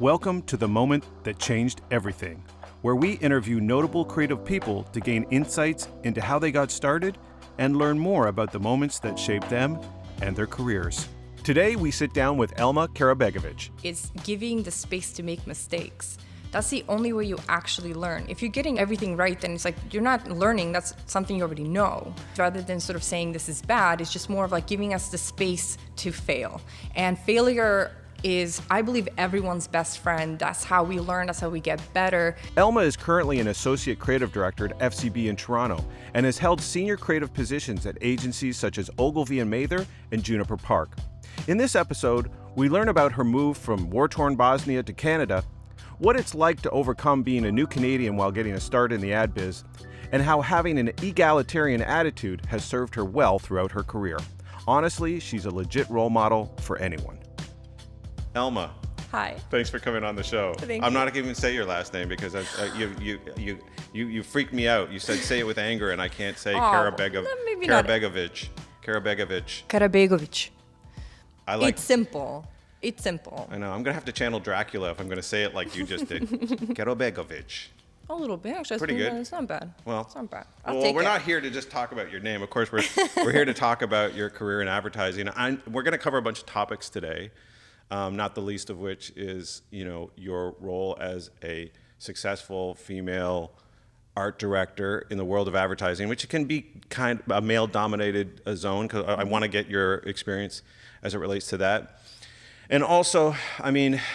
Welcome to the moment that changed everything, where we interview notable creative people to gain insights into how they got started and learn more about the moments that shaped them and their careers. Today, we sit down with Elma Karabegovic. It's giving the space to make mistakes. That's the only way you actually learn. If you're getting everything right, then it's like you're not learning, that's something you already know. Rather than sort of saying this is bad, it's just more of like giving us the space to fail. And failure is, I believe, everyone's best friend. That's how we learn, that's how we get better. Elma is currently an associate creative director at FCB in Toronto and has held senior creative positions at agencies such as Ogilvie and Mather and Juniper Park. In this episode, we learn about her move from war-torn Bosnia to Canada, what it's like to overcome being a new Canadian while getting a start in the ad biz, and how having an egalitarian attitude has served her well throughout her career. Honestly, she's a legit role model for anyone. Elma. Hi. Thanks for coming on the show. Thank I'm you. not going to say your last name because you freaked me out. You said say it with anger, and I can't say maybe not. Karabegovic. Karabegovic. I like. It's simple. It's simple. I know. I'm going to have to channel Dracula if I'm going to say it like you just did. Karabegovic. A little bit, actually. Pretty good. It's not bad. Well, it's not bad. We're not here to just talk about your name. Of course, we're here to talk about your career in advertising. We're going to cover a bunch of topics today. Not the least of which is, your role as a successful female art director in the world of advertising, which can be kind of a male-dominated zone, because I want to get your experience as it relates to that. And also,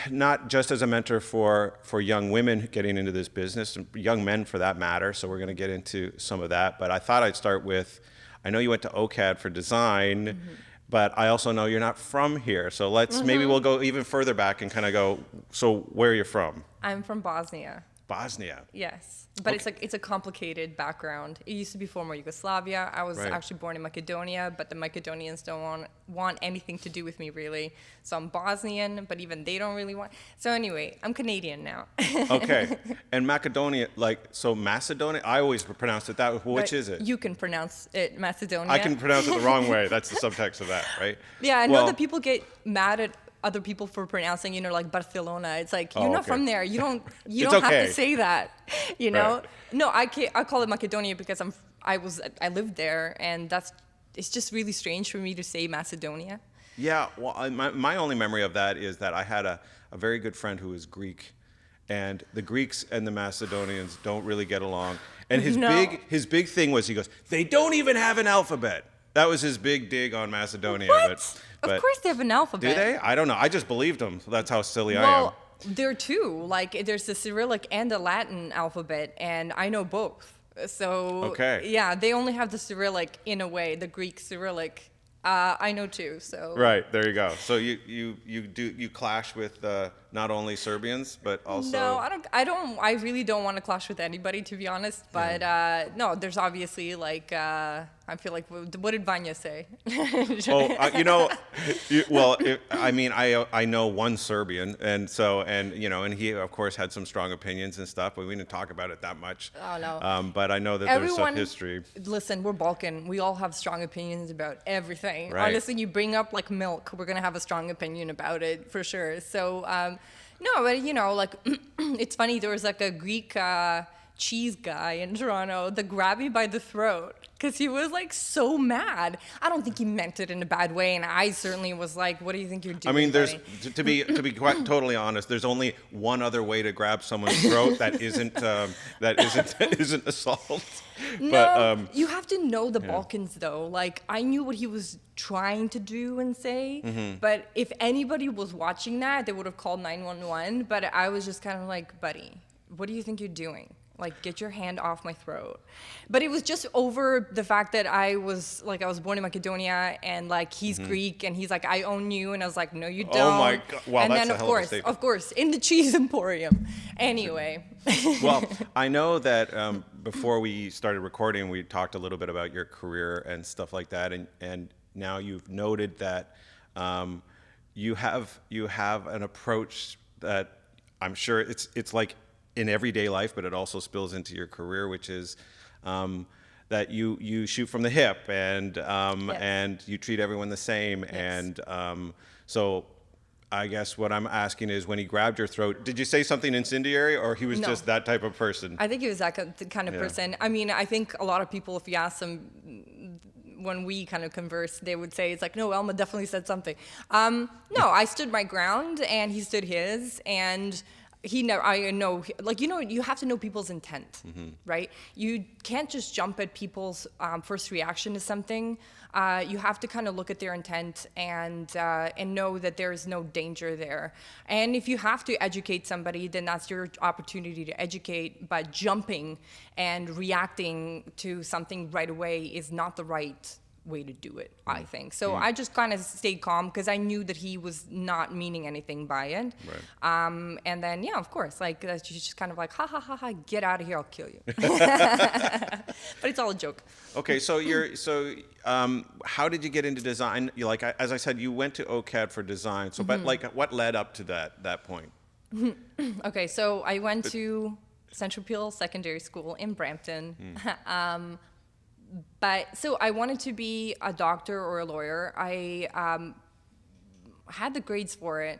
not just as a mentor for young women getting into this business, young men for that matter, so we're going to get into some of that. But I thought I'd start with, I know you went to OCAD for design, mm-hmm. But I also know you're not from here. So maybe we'll go even further back and kind of go, so where are you from? I'm from Bosnia. Bosnia? Yes. But Okay. it's a complicated background. It used to be former Yugoslavia. I was actually born in Macedonia, but the Macedonians don't want anything to do with me, really. So I'm Bosnian, but even they don't really want. So anyway, I'm Canadian now. Okay. And Macedonia, so Macedonia, I always pronounce it that way. Which But is it? You can pronounce it Macedonia. I can pronounce it the wrong way. That's the subtext of that, right? Yeah, I know that people get mad at other people for pronouncing, like Barcelona. It's like, you're not from there. You don't have to say that, Right. No, I call it Macedonia because I lived there, and it's just really strange for me to say Macedonia. Yeah, well, my only memory of that is that I had a very good friend who was Greek, and the Greeks and the Macedonians don't really get along. And his big thing was, he goes, they don't even have an alphabet. That was his big dig on Macedonia. What? Of course they have an alphabet. Do they? I don't know. I just believed him. That's how silly I am. Well, there are two. There's the Cyrillic and the Latin alphabet, and I know both. So yeah, they only have the Cyrillic in a way, the Greek Cyrillic. I know too. So right, there you go. So you clash with not only Serbians but also. No, I really don't want to clash with anybody, to be honest. But no, there's obviously I feel like, what did Vanya say? I know one Serbian, and he of course had some strong opinions and stuff, but we didn't talk about it that much. Oh no. But I know that there's some history. Listen, we're Balkan. We all have strong opinions about everything. Right. Honestly, you bring up milk, we're gonna have a strong opinion about it for sure. So no, but it's funny. There was a Greek cheese guy in Toronto that grabbed me by the throat because he was so mad. I don't think he meant it in a bad way, and I certainly was like, "What do you think you're doing?" There's to be quite totally honest. There's only one other way to grab someone's throat that isn't assault. No, but, you have to know the Balkans, though. I knew what he was trying to do and say, but if anybody was watching that, they would have called 911. But I was just kind of like, buddy, what do you think you're doing? Get your hand off my throat. But it was just over the fact that I was born in Macedonia, and he's Greek, and he's like, I own you, and I was like, no, you don't. Oh my God! Wow, and that's then a hell of a statement. of course, in the cheese emporium. Anyway. Well, I know that before we started recording, we talked a little bit about your career and stuff like that, and now you've noted that you have an approach that I'm sure it's like in everyday life, but it also spills into your career, which is that you shoot from the hip, and Yes. and you treat everyone the same, Yes. and so I guess what I'm asking is, when he grabbed your throat, did you say something incendiary, or he was No. just that type of person? I think he was that kind of Yeah. person. I mean, I think a lot of people, if you ask them, when we kind of converse, they would say, it's like, no, Elma definitely said something. No, I stood my ground and he stood his, and he never, I know, like, you have to know people's intent, right? You can't just jump at people's first reaction to something. You have to kind of look at their intent and know that there is no danger there. And if you have to educate somebody, then that's your opportunity to educate. But jumping and reacting to something right away is not the right way to do it, I think. So I just kind of stayed calm because I knew that he was not meaning anything by it. Right. And then, yeah, of course, like, that's just kind of like, ha, ha, ha, ha, get out of here, I'll kill you. But it's all a joke. Okay, so how did you get into design? You, like, as I said, you went to OCAD for design. So, but like, what led up to that point? Okay, so I went to Central Peel Secondary School in Brampton. But so I wanted to be a doctor or a lawyer. I had the grades for it,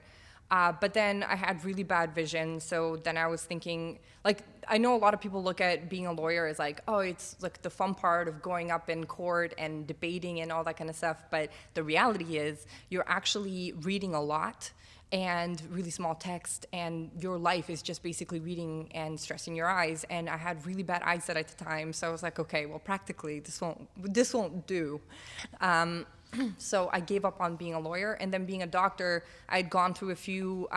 but then I had really bad vision. So then I was thinking, like, I know a lot of people look at being a lawyer as like, oh, it's like the fun part of going up in court and debating and all that kind of stuff. But the reality is you're actually reading a lot and really small text, and your life is just basically reading and stressing your eyes. And I had really bad eyesight at the time, so I was like, okay, well, practically this won't do. So I gave up on being a lawyer, and then being a doctor, I'd gone through a few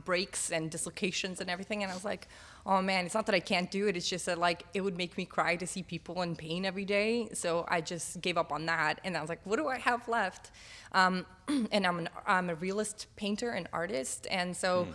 breaks and dislocations and everything, and I was like, oh man, it's not that I can't do it, it's just that, like, it would make me cry to see people in pain every day. So I just gave up on that, and I was like, what do I have left? And I'm a realist painter and artist, and so,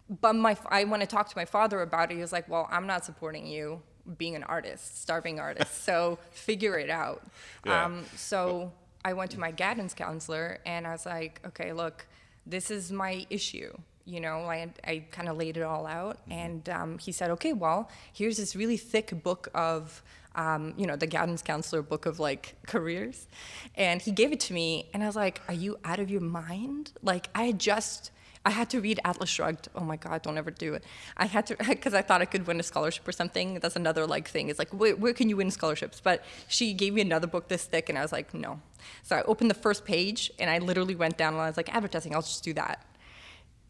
but when I talked to my father about it, he was like, well, I'm not supporting you being an artist, starving artist, so figure it out. Yeah. So I went to my guidance counselor, and I was like, okay, look, this is my issue. You know, I kind of laid it all out, and he said, okay, well, here's this really thick book of, the guidance counselor book of, like, careers. And he gave it to me, and I was like, are you out of your mind? Like, I had to read Atlas Shrugged. Oh my God, don't ever do it. I had to, because I thought I could win a scholarship or something. That's another, like, thing. It's like, where can you win scholarships? But she gave me another book this thick, and I was like, no. So I opened the first page, and I literally went down, and I was like, advertising, I'll just do that.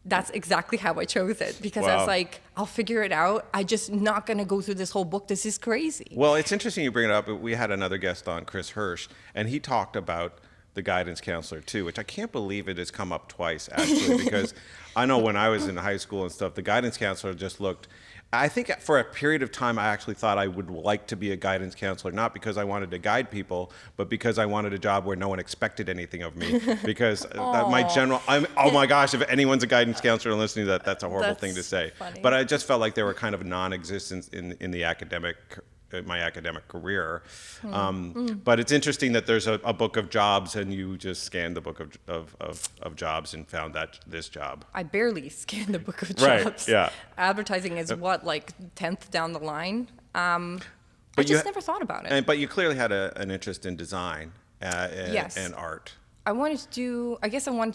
That's exactly how I chose it, because I Wow. was like, I'll figure it out. I just not going to go through this whole book. This is crazy. Well, it's interesting you bring it up. We had another guest on, Chris Hirsch, and he talked about the guidance counselor too, which I can't believe it has come up twice, actually, because I know when I was in high school and stuff, the guidance counselor just looked, I think for a period of time, I actually thought I would like to be a guidance counselor, not because I wanted to guide people, but because I wanted a job where no one expected anything of me. Because oh my gosh, if anyone's a guidance counselor and listening to that, that's a horrible thing to say. Funny. But I just felt like they were kind of non-existent in my academic career. But it's interesting that there's a book of jobs, and you just scanned the book of jobs and found this job. I barely scanned the book of Right, jobs. yeah. Advertising is what, like 10th down the line? I But just never thought about it. But you clearly had an interest in design Yes. and art. I wanted to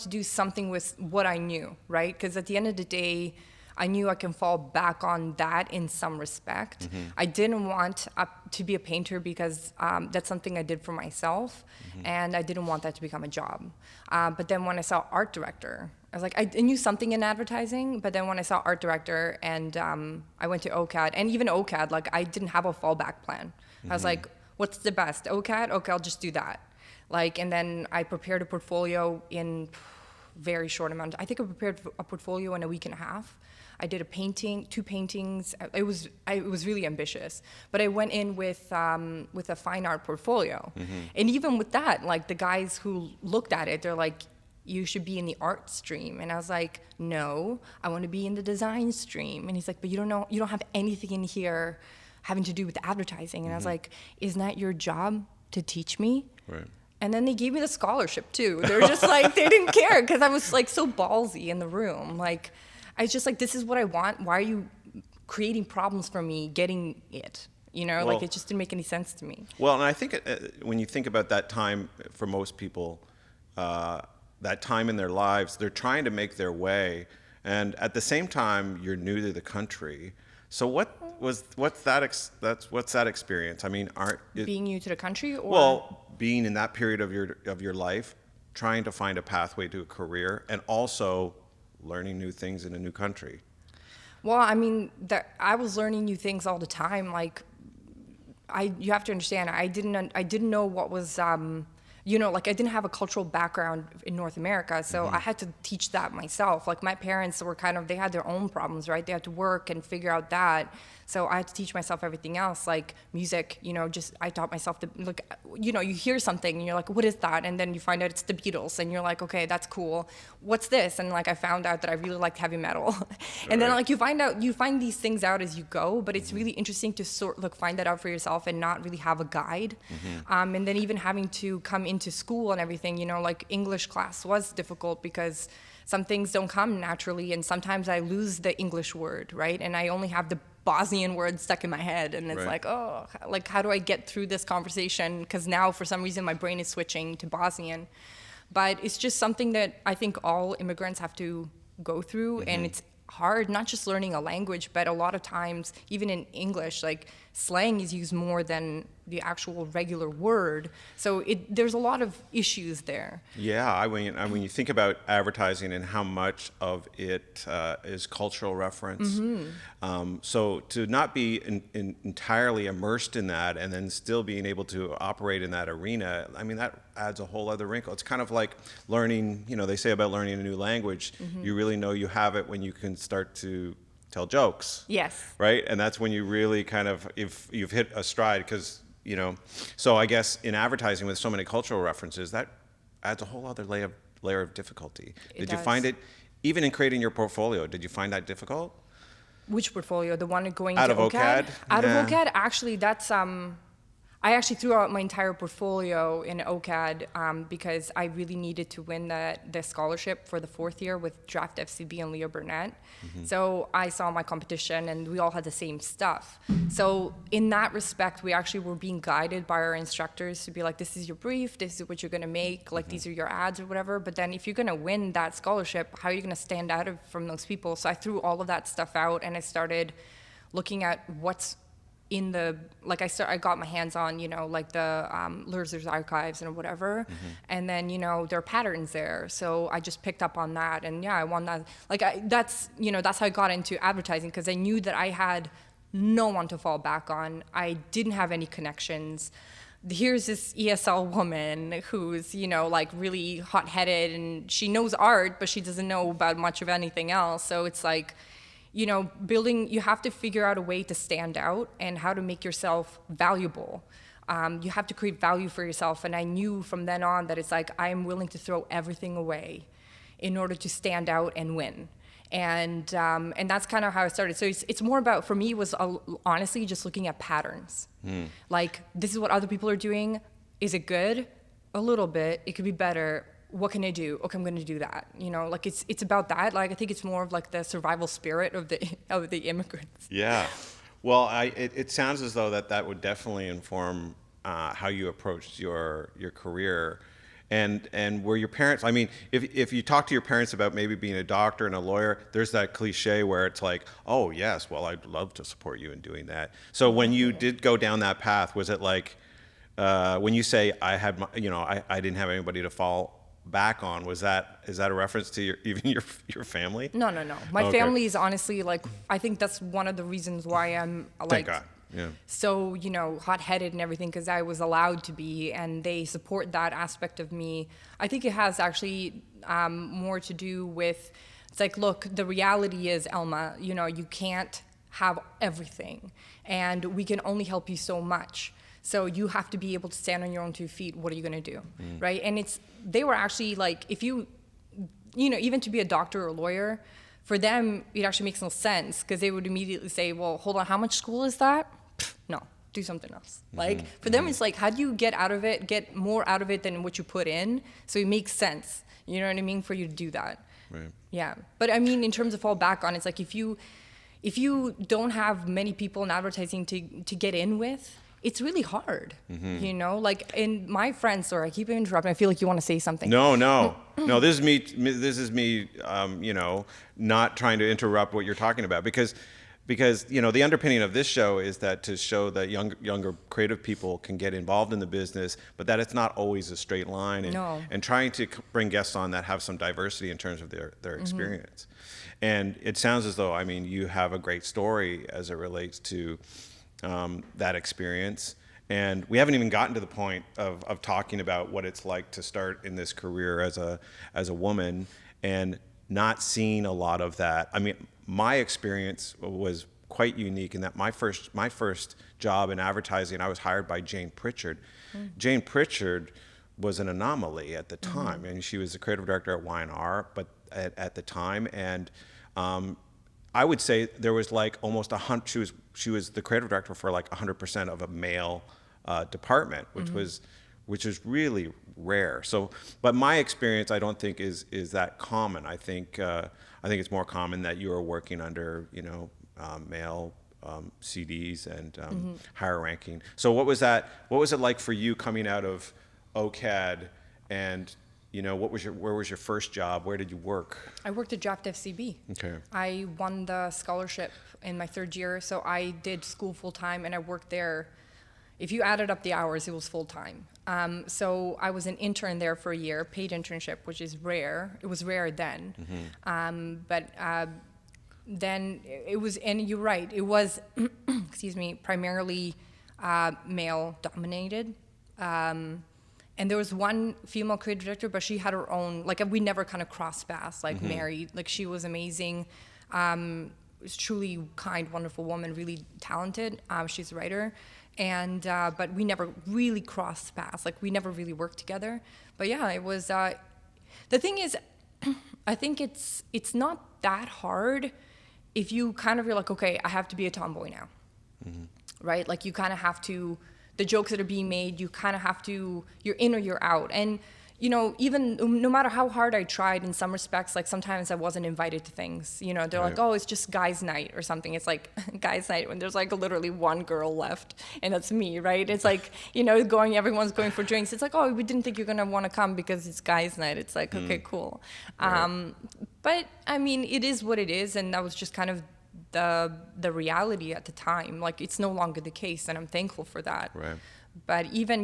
do something with what I knew, right? Because at the end of the day, I knew I can fall back on that in some respect. I didn't want to be a painter because that's something I did for myself, and I didn't want that to become a job. But then when I saw art director, I was like, I knew something in advertising, but then when I saw art director and I went to OCAD, and even OCAD, like, I didn't have a fallback plan. I was like, what's the best? OCAD? Okay, I'll just do that. Like, and then I prepared a portfolio in very short amount. I think I prepared a portfolio in a week and a half. I did two paintings. It was really ambitious, but I went in with a fine art portfolio, and even with that, like, the guys who looked at it, they're like, you should be in the art stream, and I was like, no, I want to be in the design stream, and he's like, but you don't have anything in here having to do with advertising, and I was like, isn't that your job to teach me? Right. And then they gave me the scholarship too. They were just like, they didn't care, because I was like so ballsy in the room, like. I was just like, this is what I want. Why are you creating problems for me getting it? You know, Well, like, it just didn't make any sense to me. Well, and I think when you think about that time, for most people, that time in their lives, they're trying to make their way, and at the same time, you're new to the country. So what's that experience? I mean, Being new to the country, or well, being in that period of your life, trying to find a pathway to a career, and also learning new things in a new country. well, I mean, I was learning new things all the time. Like, you have to understand, I didn't know what was, like I didn't have a cultural background in North America, so I had to teach that myself. Like my parents were they had their own problems, right? They had to work and figure out that. So I had to teach myself everything else, like music, I taught myself to, like, you hear something and you're like, what is that? And then you find out it's the Beatles and you're like, okay, that's cool. What's this? And like, I found out that I really liked heavy metal. And then like you find these things out as you go, but it's really interesting to find that out for yourself and not really have a guide. And then even having to come into school and everything, like English class was difficult because some things don't come naturally, and sometimes I lose the English word, right? And I only have the Bosnian word stuck in my head, and it's like, oh, like how do I get through this conversation? Because now for some reason my brain is switching to Bosnian. But it's just something that I think all immigrants have to go through, and it's hard, not just learning a language, but a lot of times, even in English, like slang is used more than the actual regular word. So there's a lot of issues there. Yeah, when you think about advertising and how much of it is cultural reference, so to not be entirely immersed in that and then still being able to operate in that arena, I mean, that adds a whole other wrinkle. It's kind of like learning, they say about learning a new language, you really know you have it when you can start to tell jokes. Yes. Right? And that's when you really kind of, if you've hit a stride, because so I guess in advertising with so many cultural references, that adds a whole other layer of difficulty. Did you find it, even in creating your portfolio, did you find that difficult? Which portfolio? The one going out to of OCAD? Out of OCAD, actually, that's I actually threw out my entire portfolio in OCAD because I really needed to win the scholarship for the 4th year with Draft FCB and Leo Burnett. So I saw my competition and we all had the same stuff. So in that respect, we actually were being guided by our instructors to be like, this is your brief, this is what you're gonna make, like these are your ads or whatever. But then if you're gonna win that scholarship, how are you gonna stand out from those people? So I threw all of that stuff out and I started looking at what's in the, like I got my hands on, like the Lurzer's archives and whatever. And then, there are patterns there. So I just picked up on that. And yeah, I won that. Like that's how I got into advertising, because I knew that I had no one to fall back on. I didn't have any connections. Here's this ESL woman who's, like really hot-headed and she knows art, but she doesn't know about much of anything else. So it's like, you have to figure out a way to stand out and how to make yourself valuable. You have to create value for yourself. And I knew from then on that it's like, I'm willing to throw everything away in order to stand out and win. And that's kind of how I started. So it's more about, for me, it was honestly just looking at patterns. Like, this is what other people are doing. Is it good? A little bit. It could be better. What can I do? Okay, I'm going to do that. Like it's about that. Like I think it's more of like the survival spirit of the immigrants. Yeah. Well, it sounds as though that would definitely inform how you approached your career. And were your parents, I mean, if you talk to your parents about maybe being a doctor and a lawyer, there's that cliche where it's like, oh yes, well, I'd love to support you in doing that. So when you did go down that path, was it like, when you say I had, I didn't have anybody to fall back on, is that a reference to your family? No. My family is honestly like, I think that's one of the reasons why I'm like, thank God. Yeah. So, hot-headed and everything, because I was allowed to be, and they support that aspect of me. I think it has actually more to do with, it's like, look, the reality is, Elma, you can't have everything, and we can only help you so much. So you have to be able to stand on your own 2 feet. What are you going to do? Right? And they were actually like, if even to be a doctor or a lawyer, for them, it actually makes no sense, because they would immediately say, well, hold on, how much school is that? No, do something else. Like, for them, it's like, how do you get more out of it than what you put in? So it makes sense, you know what I mean, for you to do that. Right. Yeah. But I mean, in terms of fall back on, it's like, if you don't have many people in advertising to get in with, it's really hard, you know, like in my friends, sorry, I keep interrupting. I feel like you want to say something. No. This is me. This is me. You know, not trying to interrupt what you're talking about because you know the underpinning of this show is that to show that younger creative people can get involved in the business, but that it's not always a straight line. And trying to bring guests on that have some diversity in terms of their experience. And it sounds as though, I mean, you have a great story as it relates to that experience. And we haven't even gotten to the point of talking about what it's like to start in this career as a woman and not seeing a lot of that. I mean, my experience was quite unique in that my first job in advertising, I was hired by Jane Pritchard. Jane Pritchard was an anomaly at the time, and she was the creative director at Y&R, but at the time, and I would say there was like almost 100. She was the creative director for like 100% of a male department, which is really rare. So, but my experience, I don't think is that common. I think it's more common that you are working under male CDs and higher ranking. So, what was that? What was it like for you coming out of OCAD and where was your first job? Where did you work? I worked at Draft FCB. Okay. I won the scholarship in my third year, so I did school full time, and I worked there. If you added up the hours, it was full time. So I was an intern there for a year, paid internship, which is rare. It was rare then, but then it was. And you're right, it was, excuse me, primarily male dominated. And there was one female creative director, but she had her own, like we never kind of crossed paths, like Mary, like she was amazing, was truly kind, wonderful woman, really talented. She's a writer, and but we never really crossed paths, like we never really worked together. But yeah, it was, the thing is, I think it's not that hard if you kind of, you're like, okay, I have to be a tomboy now, right? Like you kind of have to, the jokes that are being made, you kind of have to, you're in or you're out. And, even no matter how hard I tried in some respects, like sometimes I wasn't invited to things, they're Right. like, oh, it's just guys' night or something. It's like guys' night when there's like literally one girl left, and that's me, right? It's like, everyone's going for drinks. It's like, oh, we didn't think you're going to want to come because it's guys' night. It's like, okay, cool. Right. But I mean, it is what it is. And that was just kind of the reality at the time. Like it's no longer the case, and I'm thankful for that. Right. But even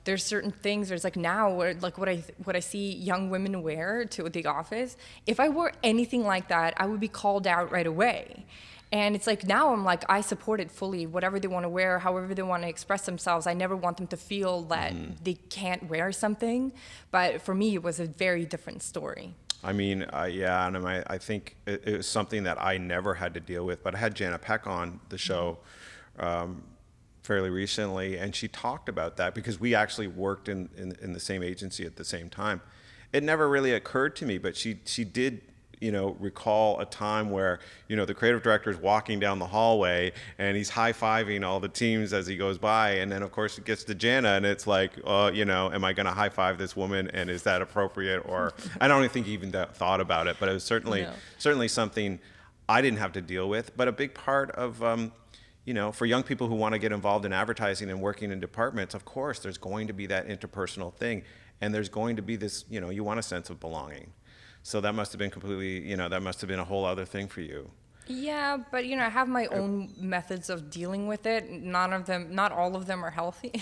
there's certain things. There's like now where like what I see young women wear to the office. If I wore anything like that, I would be called out right away. And it's like now I'm like I support it fully. Whatever they want to wear, however they want to express themselves. I never want them to feel that they can't wear something. But for me, it was a very different story. I mean, yeah, and I think it was something that I never had to deal with. But I had Jana Peck on the show fairly recently, and she talked about that because we actually worked in the same agency at the same time. It never really occurred to me, but she did, recall a time where, the creative director is walking down the hallway and he's high-fiving all the teams as he goes by. And then, of course, it gets to Jana and it's like, am I going to high-five this woman? And is that appropriate? Or I don't even think he even thought about it, but it was certainly something I didn't have to deal with. But a big part of, for young people who want to get involved in advertising and working in departments, of course, there's going to be that interpersonal thing. And there's going to be this, you want a sense of belonging. So that must have been completely, that must have been a whole other thing for you. Yeah, but I have my own methods of dealing with it. Not all of them are healthy.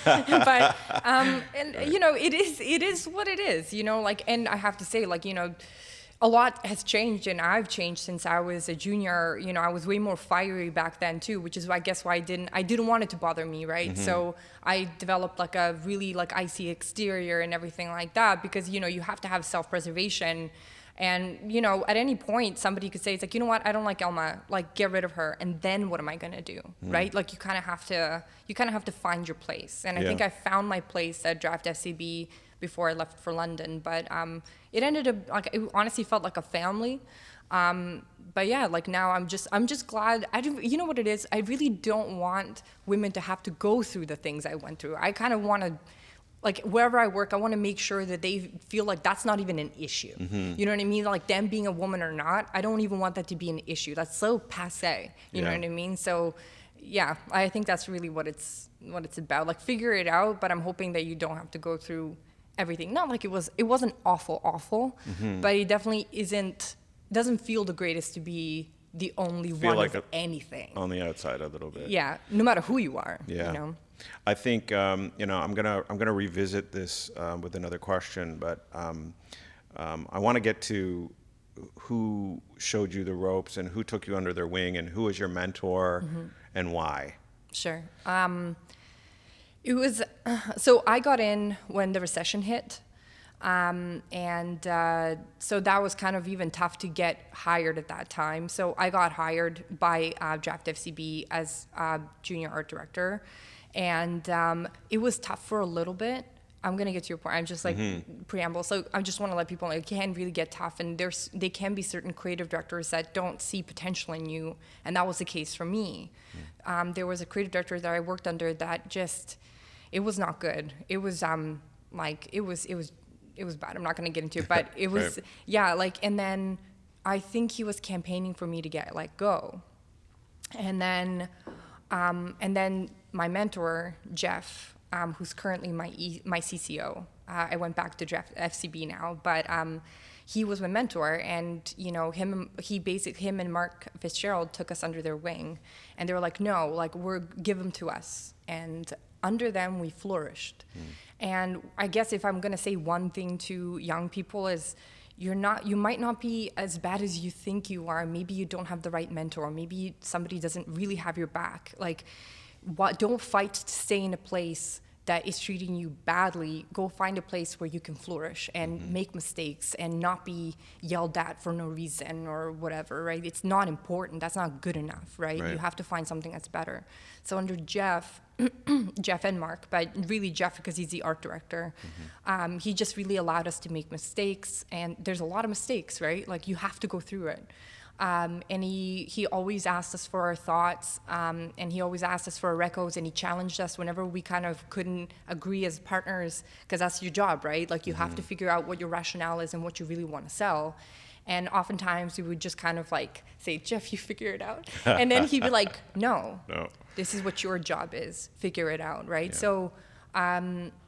But and it is what it is. And I have to say, a lot has changed, and I've changed since I was a junior. I was way more fiery back then too, which is I guess why I didn't want it to bother me, right? So I developed like a really icy exterior and everything like that because you have to have self-preservation, and at any point somebody could say it's like, you know what, I don't like Elma, like get rid of her, and then what am I gonna do, right? Like you kind of have to find your place, and I think I found my place at Draft FCB before I left for London, but it ended up it honestly felt like a family. But yeah, now I'm just glad. You know what it is? I really don't want women to have to go through the things I went through. I kind of want to, wherever I work, I want to make sure that they feel like that's not even an issue. You know what I mean? Like them being a woman or not, I don't even want that to be an issue. That's so passé. You know what I mean? So yeah, I think that's really what it's about. Like, figure it out, but I'm hoping that you don't have to go through everything. Not like it wasn't awful, but it definitely doesn't feel the greatest to be the only Feel one like of anything. on the outside a little bit. Yeah, no matter who you are. Yeah. You know? I think I'm gonna revisit this with another question, but I want to get to who showed you the ropes and who took you under their wing and who was your mentor and why. Sure. It was so I got in when the recession hit, and so that was kind of even tough to get hired at that time. So I got hired by Draft FCB as junior art director, and it was tough for a little bit. I'm gonna get to your point. I'm just like preamble. So I just want to let people know it can really get tough, and they can be certain creative directors that don't see potential in you, and that was the case for me. There was a creative director that I worked under that just, it was not good. It was like it was bad. I'm not gonna get into it, but it was Right. yeah. Like, and then I think he was campaigning for me to get let go, and then my mentor Jeff. Who's currently my CCO. I went back to Draft FCB now, but he was my mentor, and him and Mark Fitzgerald took us under their wing, and they were like, no, like give them to us, and under them we flourished. And I guess if I'm gonna say one thing to young people is, you might not be as bad as you think you are. Maybe you don't have the right mentor. Maybe somebody doesn't really have your back. Like, don't fight to stay in a place that is treating you badly. Go find a place where you can flourish and make mistakes and not be yelled at for no reason or whatever, right? It's not important. That's not good enough, right? Right. You have to find something that's better. So under Jeff, Jeff and Mark, but really Jeff because he's the art director, he just really allowed us to make mistakes. And there's a lot of mistakes, right? Like, you have to go through it. And he always asked us for our thoughts, and he always asked us for our recos, and he challenged us whenever we kind of couldn't agree as partners, because that's your job, right? Like, you have to figure out what your rationale is and what you really want to sell. And oftentimes we would just kind of like say, Jeff, you figure it out. And then he'd be like, no, this is what your job is, figure it out, right? Yeah. So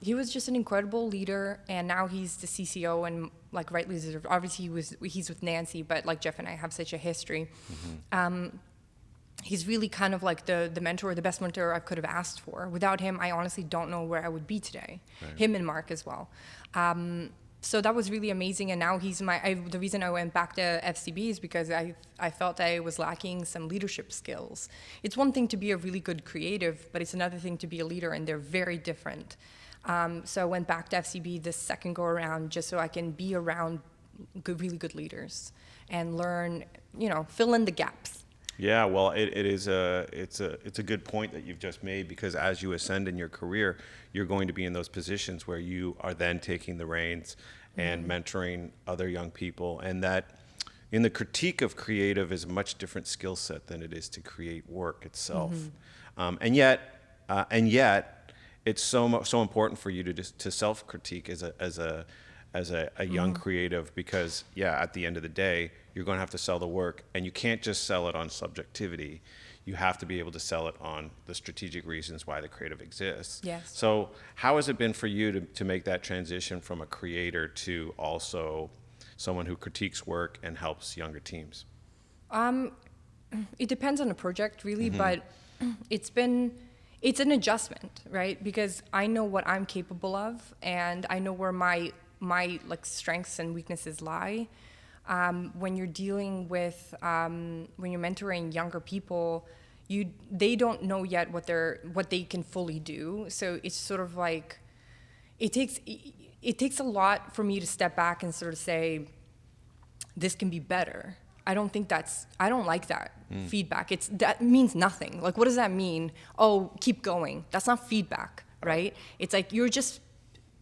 he was just an incredible leader, and now he's the CCO, and like rightly deserved. Obviously he's with Nancy, but like Jeff and I have such a history. He's really kind of like the mentor, the best mentor I could have asked for. Without him, I honestly don't know where I would be today. Right. Him and Mark as well. So that was really amazing, and now he's the reason I went back to FCB is because I felt I was lacking some leadership skills. It's one thing to be a really good creative, but it's another thing to be a leader, and they're very different. So I went back to FCB this second go around just so I can be around really good leaders and learn, fill in the gaps. Yeah, well, it's a good point that you've just made, because as you ascend in your career, you're going to be in those positions where you are then taking the reins and mentoring other young people, and that in the critique of creative is a much different skill set than it is to create work itself. And yet it's so important for you to self-critique as a young creative, because at the end of the day, you're going to have to sell the work, and you can't just sell it on subjectivity. You have to be able to sell it on the strategic reasons why the creative exists. Yes. So how has it been for you to make that transition from a creator to also someone who critiques work and helps younger teams? It depends on the project, really, but it's an adjustment, right? Because I know what I'm capable of, and I know where my like strengths and weaknesses lie. When you're dealing with when you're mentoring younger people, they don't know yet what they can fully do. So it's sort of like it takes a lot for me to step back and sort of say, this can be better. I don't like that feedback. That means nothing. Like, what does that mean? Oh, keep going. That's not feedback, right? It's like you're just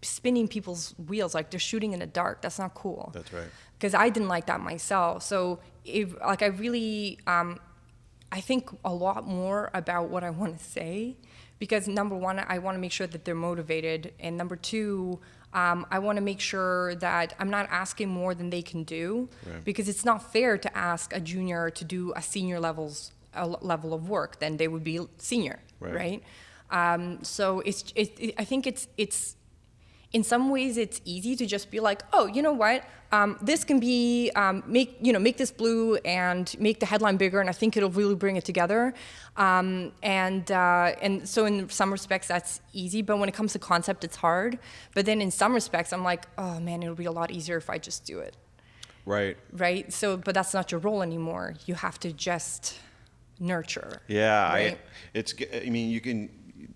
spinning people's wheels, like they're shooting in the dark. That's not cool. That's right. Because I didn't like that myself. So I really, I think a lot more about what I want to say, because number one, I want to make sure that they're motivated, and number two, I want to make sure that I'm not asking more than they can do, Right. because it's not fair to ask a junior to do a senior level's level of work, then they would be senior, right? So I think it's in some ways it's easy to just be like, oh, you know what, this can be make this blue and make the headline bigger, and I think it'll really bring it together. And so in some respects that's easy, but when it comes to concept, it's hard. But then in some respects, I'm like, oh man, it'll be a lot easier if I just do it. Right. So, but that's not your role anymore. You have to just nurture. Yeah. Right? I mean, you can.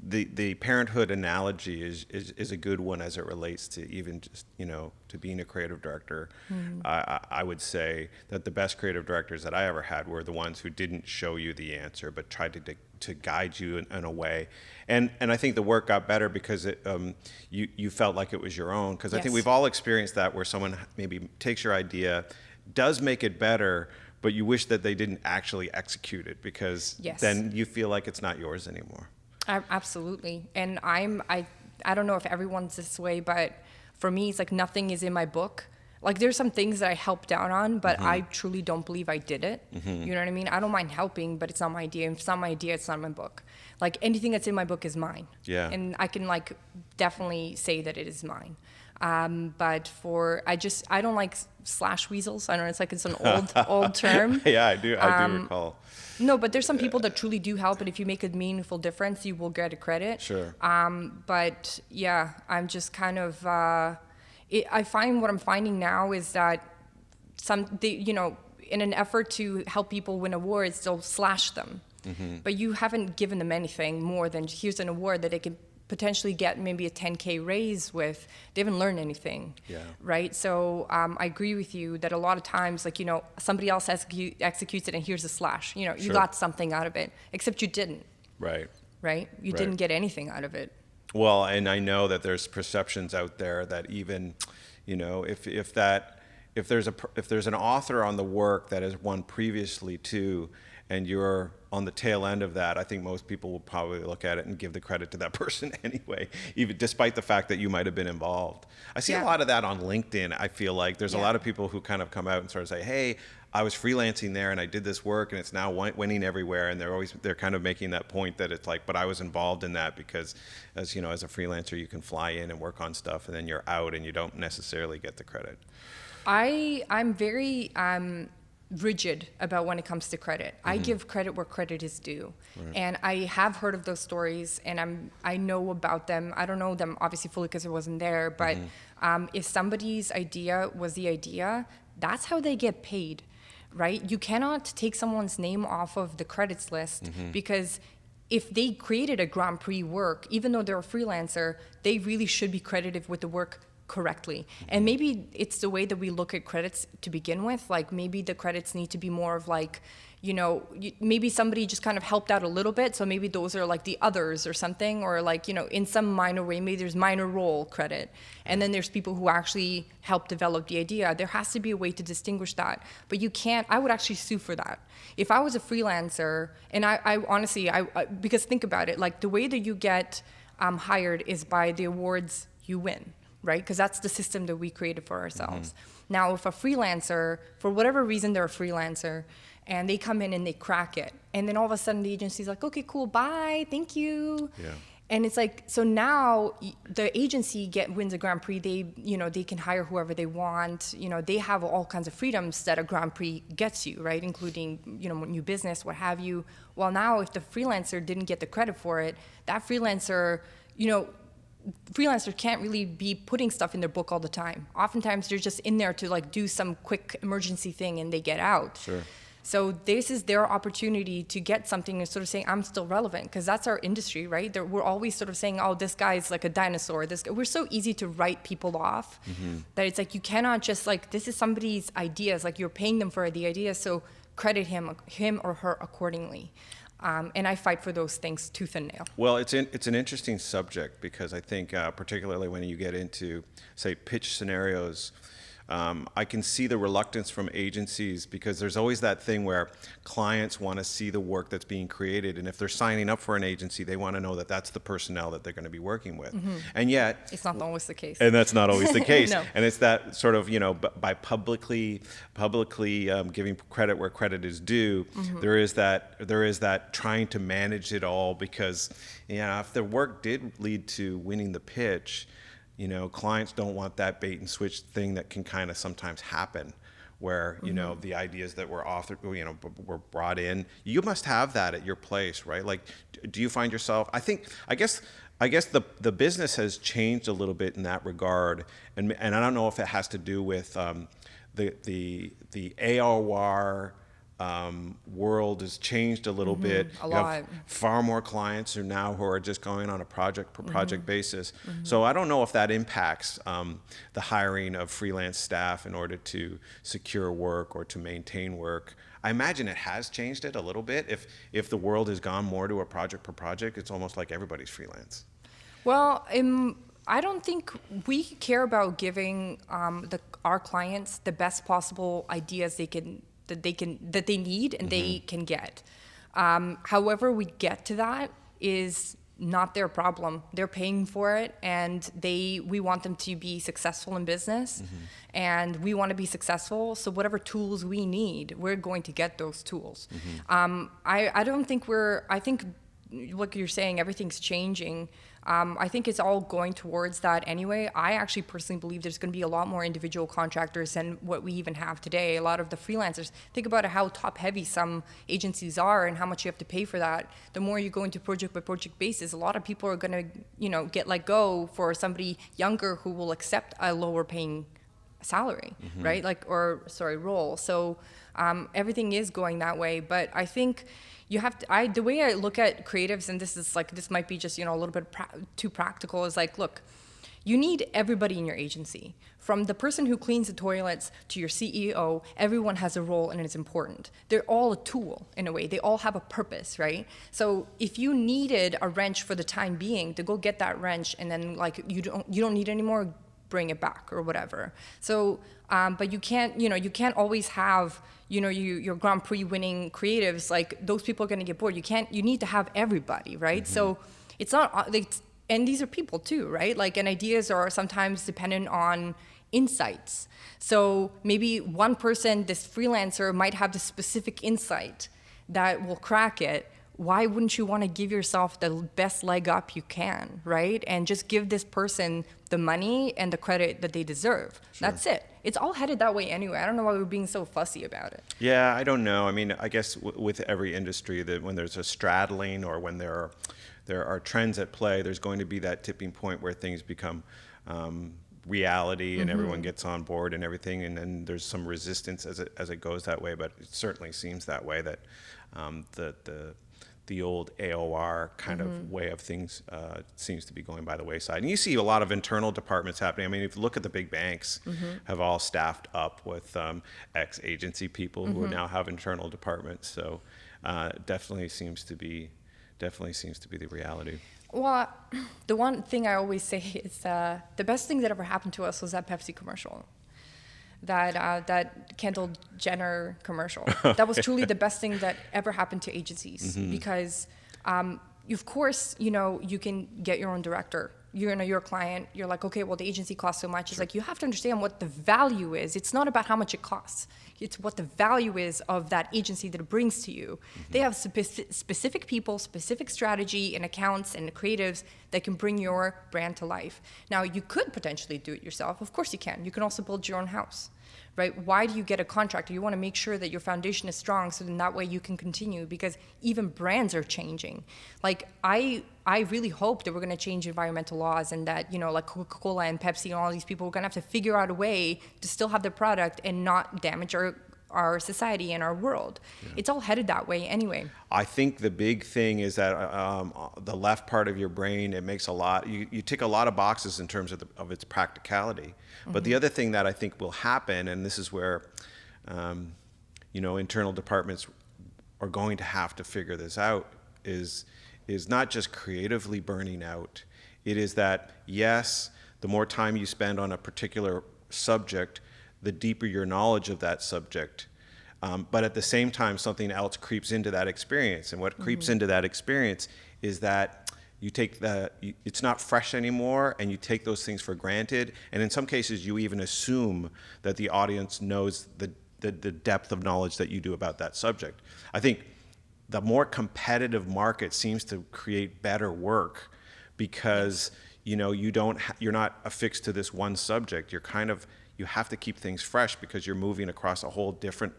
The parenthood analogy is a good one as it relates to even just, to being a creative director. I would say that the best creative directors that I ever had were the ones who didn't show you the answer, but tried to guide you in a way. And I think the work got better because you felt like it was your own. Because I think we've all experienced that, where someone maybe takes your idea, does make it better, but you wish that they didn't actually execute it, because then you feel like it's not yours anymore. Absolutely. And I don't know if everyone's this way, but for me, it's like nothing is in my book. Like there's some things that I helped out on, but I truly don't believe I did it. You know what I mean? I don't mind helping, but it's not my idea. If it's not my idea, it's not my book. Like anything that's in my book is mine. Yeah. And I can like definitely say that it is mine. But I don't like slash weasels. I don't know, it's an old term. Yeah, I do recall. No, but there's some people that truly do help, and if you make a meaningful difference, you will get a credit. Sure. But yeah, I'm just kind of, I find what I'm finding now is that in an effort to help people win awards, they'll slash them. But you haven't given them anything more than here's an award that they can potentially get maybe a 10K raise with. They haven't learned anything. Right? So I agree with you that a lot of times, like, somebody else executes it and here's a slash. You got something out of it, except you didn't. Right? You didn't get anything out of it. Well, and I know that there's perceptions out there that even, if there's an author on the work that has won previously too, and you're on the tail end of that, I think most people will probably look at it and give the credit to that person anyway, even despite the fact that you might have been involved. I see a lot of that on LinkedIn. I feel like there's a lot of people who kind of come out and sort of say, hey, I was freelancing there and I did this work and it's now winning everywhere. And they're kind of making that point that it's like, but I was involved in that because as a freelancer, you can fly in and work on stuff and then you're out and you don't necessarily get the credit. I'm very rigid about when it comes to credit. I give credit where credit is due. And I have heard of those stories and I know about them. I don't know them obviously fully because I wasn't there, but if somebody's idea was the idea, that's how they get paid, right? You cannot take someone's name off of the credits list because if they created a Grand Prix work, even though they're a freelancer, they really should be credited with the work correctly. And maybe it's the way that we look at credits to begin with. Like maybe the credits need to be more of like, maybe somebody just kind of helped out a little bit. So maybe those are like the others or something, or like, in some minor way, maybe there's minor role credit. And then there's people who actually helped develop the idea. There has to be a way to distinguish that. But you can't, I would actually sue for that. If I was a freelancer, and I honestly, because think about it, like the way that you get hired is by the awards you win. Right? Because that's the system that we created for ourselves. Now, if a freelancer, for whatever reason they're a freelancer, and they come in and they crack it, and then all of a sudden the agency's like, okay, cool, bye, thank you. And it's like, so now the agency wins a Grand Prix, they can hire whoever they want, they have all kinds of freedoms that a Grand Prix gets you, right? Including, new business, what have you. Well, now if the freelancer didn't get the credit for it, that freelancer, freelancers can't really be putting stuff in their book all the time. Oftentimes they're just in there to like do some quick emergency thing and they get out. Sure. So this is their opportunity to get something and sort of saying, I'm still relevant, because that's our industry, right? We're always sort of saying, oh, this guy's like a dinosaur. We're so easy to write people off that it's like, you cannot just like, this is somebody's ideas, like you're paying them for the idea, so credit him or her accordingly. And I fight for those things tooth and nail. Well, it's an interesting subject because I think particularly when you get into, say, pitch scenarios, I can see the reluctance from agencies because there's always that thing where clients want to see the work that's being created, and if they're signing up for an agency, they want to know that that's the personnel that they're going to be working with. And yet, It's not always the case. and that's not always the case. No. And it's that sort of, by publicly giving credit where credit is due, there is that trying to manage it all because, if the work did lead to winning the pitch, clients don't want that bait and switch thing that can kind of sometimes happen where, the ideas that were authored, were brought in. You must have that at your place, right? Like, do you find yourself, I guess the business has changed a little bit in that regard. And I don't know if it has to do with the AOR world has changed a little bit. A You lot. have far more clients who are just going on a project per project basis. So I don't know if that impacts the hiring of freelance staff in order to secure work or to maintain work. I imagine it has changed it a little bit. If the world has gone more to a project per project, it's almost like everybody's freelance. Well, I don't think we care about giving our clients the best possible ideas that they need and they can get. However we get to that is not their problem. They're paying for it, and we want them to be successful in business, and we want to be successful. So whatever tools we need, we're going to get those tools. I don't think I think, like you're saying, everything's changing. I think it's all going towards that anyway. I actually personally believe there's going to be a lot more individual contractors than what we even have today. A lot of the freelancers, think about how top heavy some agencies are and how much you have to pay for that. The more you go into project by project basis, a lot of people are going to, get let go for somebody younger who will accept a lower paying salary, right? Role. So everything is going that way. But I think you have to, the way I look at creatives, and this might be just, a little bit too practical, is like, look, you need everybody in your agency. From the person who cleans the toilets to your CEO, everyone has a role and it's important. They're all a tool in a way. They all have a purpose, right? So if you needed a wrench for the time being, to go get that wrench, and then you don't need it anymore, bring it back or whatever. So, but you can't always have, your Grand Prix winning creatives, like those people are going to get bored. You need to have everybody, right? So it's not, and these are people too, right? And ideas are sometimes dependent on insights. So maybe one person, this freelancer, might have the specific insight that will crack it. Why wouldn't you want to give yourself the best leg up you can, right? And just give this person the money and the credit that they deserve. Sure. That's it. It's all headed that way anyway. I don't know why we're being so fussy about it. Yeah, I don't know. I mean, I guess with every industry, that when there's a straddling or when there are trends at play, there's going to be that tipping point where things become reality and everyone gets on board and everything, and then there's some resistance as it goes that way. But it certainly seems that way, that the old AOR kind of way of things seems to be going by the wayside. And you see a lot of internal departments happening. I mean, if you look at the big banks, have all staffed up with ex-agency people who now have internal departments. So definitely seems to be the reality. Well, the one thing I always say is the best thing that ever happened to us was that Pepsi commercial. That Kendall Jenner commercial. That was truly the best thing that ever happened to agencies, because of course, you can get your own director. You're a client, you're like, okay, well, the agency costs so much. It's like, you have to understand what the value is. It's not about how much it costs. It's what the value is of that agency that it brings to you. They have specific people, specific strategy and accounts and creatives that can bring your brand to life. Now, you could potentially do it yourself. Of course you can. You can also build your own house, right? Why do you get a contractor? You want to make sure that your foundation is strong, so then that way you can continue, because even brands are changing. I really hope that we're going to change environmental laws, and that, like Coca-Cola and Pepsi and all these people are going to have to figure out a way to still have their product and not damage our society and our world. Yeah. It's all headed that way anyway. I think the big thing is that the left part of your brain, it makes you tick a lot of boxes in terms of its practicality. But the other thing that I think will happen, and this is where internal departments are going to have to figure this out, is not just creatively burning out. It is that, yes, the more time you spend on a particular subject, the deeper your knowledge of that subject. But at the same time, something else creeps into that experience. And what creeps into that experience is that it's not fresh anymore, and you take those things for granted. And in some cases, you even assume that the audience knows the depth of knowledge that you do about that subject. I think the more competitive market seems to create better work because you're not affixed to this one subject. You have to keep things fresh because you're moving across a whole different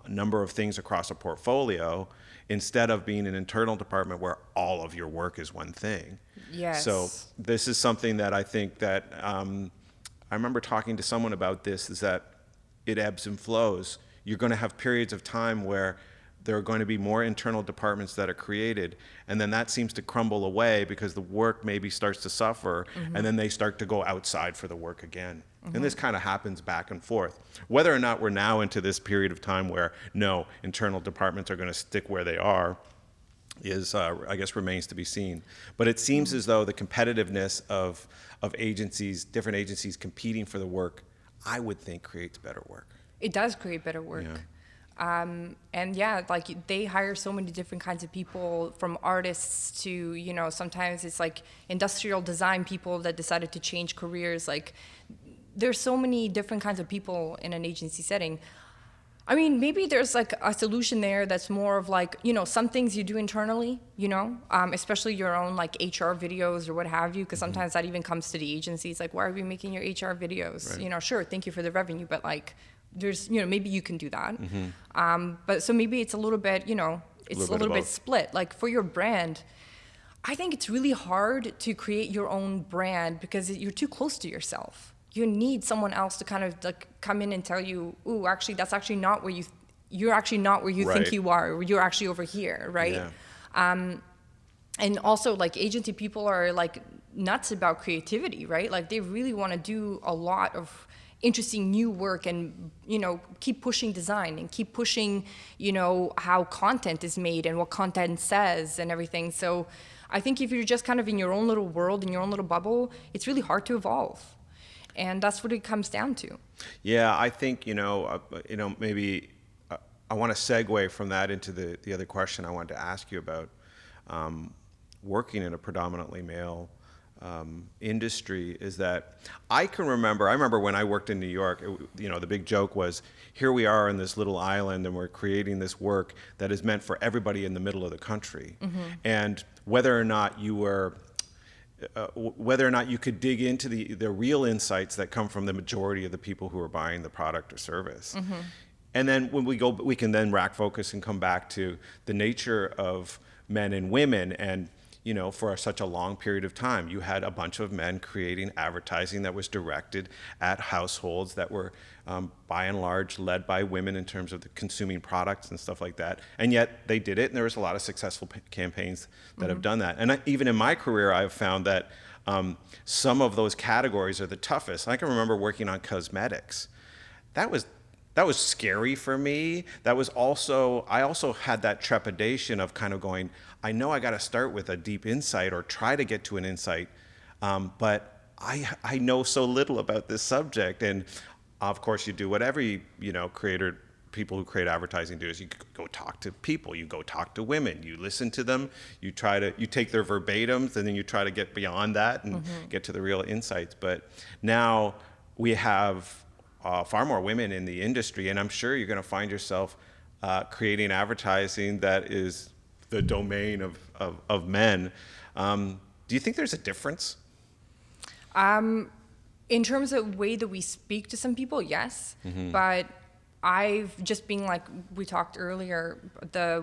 number of things across a portfolio instead of being an internal department where all of your work is one thing. Yes. So this is something that I think that I remember talking to someone about this, is that it ebbs and flows. You're going to have periods of time where there are going to be more internal departments that are created, and then that seems to crumble away because the work maybe starts to suffer, and then they start to go outside for the work again. And this kind of happens back and forth. Whether or not we're now into this period of time where no, internal departments are going to stick where they are is, I guess, remains to be seen. But it seems as though the competitiveness of agencies, different agencies competing for the work, I would think creates better work. It does create better work. Yeah. And yeah, like they hire so many different kinds of people, from artists to, sometimes it's like industrial design people that decided to change careers. Like there's so many different kinds of people in an agency setting. I mean, maybe there's like a solution there that's more of like, some things you do internally, especially your own like HR videos or what have you, because sometimes that even comes to the agencies. Like, why are we making your HR videos? Right. Sure, thank you for the revenue, but like, there's, maybe you can do that. But so maybe it's a little bit, it's a little bit split. Like for your brand, I think it's really hard to create your own brand because you're too close to yourself. You need someone else to kind of like come in and tell you, ooh, actually, that's actually not where you're actually not where you think you are, or you're actually over here, right? Yeah. And also like agency people are like nuts about creativity, right? Like they really want to do a lot of interesting new work and, keep pushing design and keep pushing, how content is made and what content says and everything. So I think if you're just kind of in your own little world, in your own little bubble, it's really hard to evolve. And that's what it comes down to. Yeah, I think, maybe I want to segue from that into the other question I wanted to ask you about working in a predominantly male industry, is that I remember when I worked in New York, the big joke was, here we are in this little island and we're creating this work that is meant for everybody in the middle of the country. And whether or not you could dig into the real insights that come from the majority of the people who are buying the product or service. And then when we can then rack focus and come back to the nature of men and women. And for such a long period of time, you had a bunch of men creating advertising that was directed at households that were, by and large, led by women in terms of the consuming products and stuff like that. And yet they did it, and there was a lot of successful campaigns that have done that. And even in my career, I've found that some of those categories are the toughest. I can remember working on cosmetics. That was scary for me. I also had that trepidation of kind of going, I know I got to start with a deep insight or try to get to an insight, but I know so little about this subject. And of course, you do whatever people who create advertising do, is you go talk to people, you go talk to women, you listen to them, you take their verbatims, and then you try to get beyond that and get to the real insights. But now we have far more women in the industry, and I'm sure you're going to find yourself creating advertising that is the domain of men. Do you think there's a difference? In terms of way that we speak to some people, yes. But I've just been, like we talked earlier,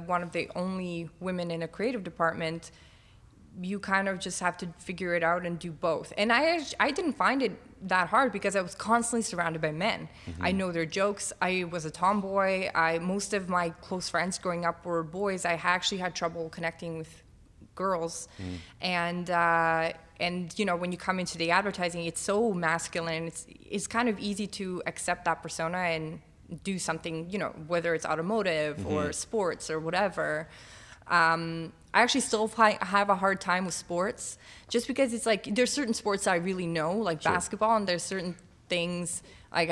one of the only women in a creative department. You kind of just have to figure it out and do both. And I didn't find it that hard because I was constantly surrounded by men. I know their jokes. I was a tomboy. Most of my close friends growing up were boys. I actually had trouble connecting with girls. And when you come into the advertising, it's so masculine. It's kind of easy to accept that persona and do something, whether it's automotive or sports or whatever. I actually still have a hard time with sports, just because it's like there's certain sports I really know, like basketball, and there's certain things like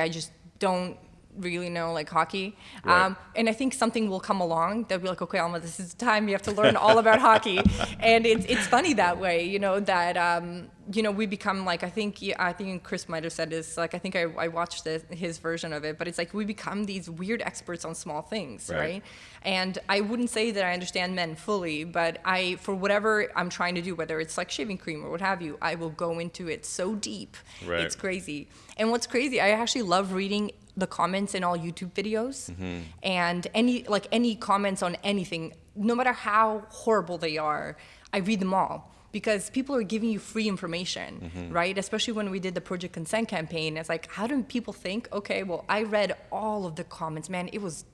don't really know like hockey. Right. And I think something will come along. They'll be like, okay, Alma, this is the time you have to learn all about hockey. And it's funny that way, you know, that, you know, we become like, I think Chris might have said this, like, I think I watched his version of it, but it's like we become these weird experts on small things, right? And I wouldn't say that I understand men fully, but for whatever I'm trying to do, whether it's like shaving cream or what have you, I will go into it so deep. Right. It's crazy. And what's crazy, I actually love reading the comments in all YouTube videos, and any comments on anything, no matter how horrible they are, I read them all, because people are giving you free information, right? Especially when we did the Project Consent campaign, it's like, how do people think? Okay, well, I read all of the comments, man, it was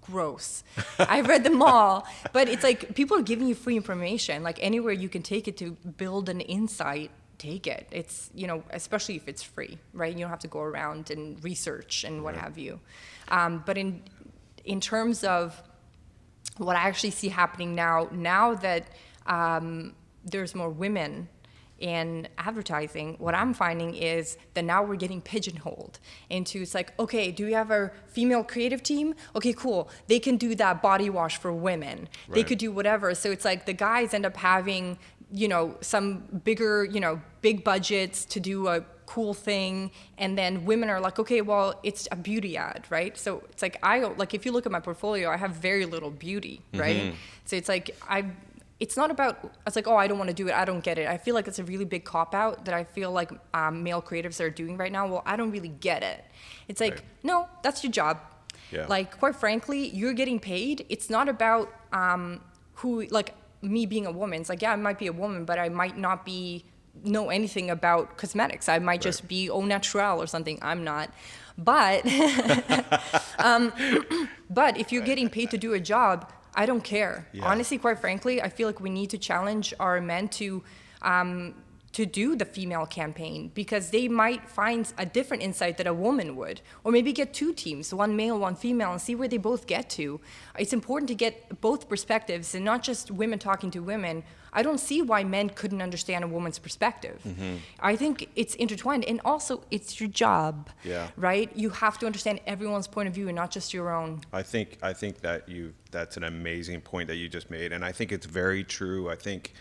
gross. I read them all, but it's like people are giving you free information, like anywhere you can take it to build an insight, take it. It's, you know, especially if it's free, right? You don't have to go around and research and what have you. But in terms of what I actually see happening now that there's more women in advertising, what I'm finding is that now we're getting pigeonholed into, it's like, okay, do we have a female creative team? Okay, cool. They can do that body wash for women. They could do whatever. So it's like the guys end up having, you know, some bigger, you know, big budgets to do a cool thing, and then women are like, okay, well, it's a beauty ad, right? So it's like, if you look at my portfolio, I have very little beauty, right? So it's like, it's not about, it's like, oh, I don't want to do it, I don't get it. I feel like it's a really big cop-out that I feel like male creatives are doing right now. Well, I don't really get it. It's like, no, that's your job. Yeah. Like, quite frankly, you're getting paid. It's not about who, like, me being a woman. It's like, yeah, I might be a woman, but I might not know anything about cosmetics. I might just be au naturel or something. I'm not. But but if you're getting paid to do a job, I don't care. Yeah. Honestly, quite frankly, I feel like we need to challenge our men to do the female campaign, because they might find a different insight that a woman would. Or maybe get two teams, one male, one female, and see where they both get to. It's important to get both perspectives and not just women talking to women. I don't see why men couldn't understand a woman's perspective. I think it's intertwined, and also it's your job, right? You have to understand everyone's point of view and not just your own. I think that that's an amazing point that you just made, and I think it's very true. I think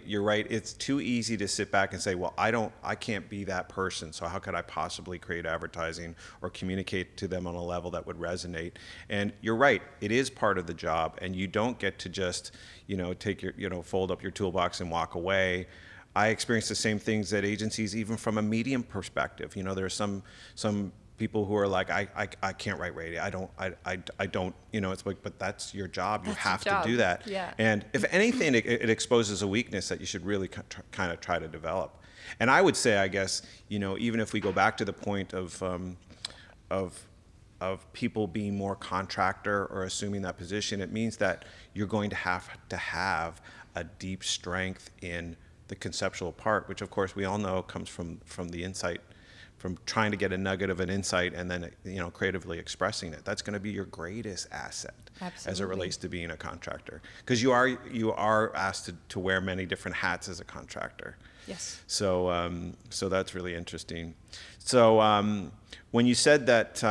you're right. It's too easy to sit back and say, well, I can't be that person, so how could I possibly create advertising or communicate to them on a level that would resonate? And you're right, it is part of the job, and you don't get to just, you know, take your, you know, fold up your toolbox and walk away. I experience the same things at agencies, even from a medium perspective. You know, there's some people who are like, I can't write radio. I don't, you know, it's like, but that's your job. You have to do that. Yeah. And if anything, it exposes a weakness that you should really kind of try to develop. And I would say, I guess, you know, even if we go back to the point of people being more contractor or assuming that position, it means that you're going to have a deep strength in the conceptual part, which of course we all know comes from the insight, from trying to get a nugget of an insight and then, you know, creatively expressing it. That's going to be your greatest asset. Absolutely. As it relates to being a contractor, because you are asked to wear many different hats as a contractor. Yes. So so that's really interesting. So when you said that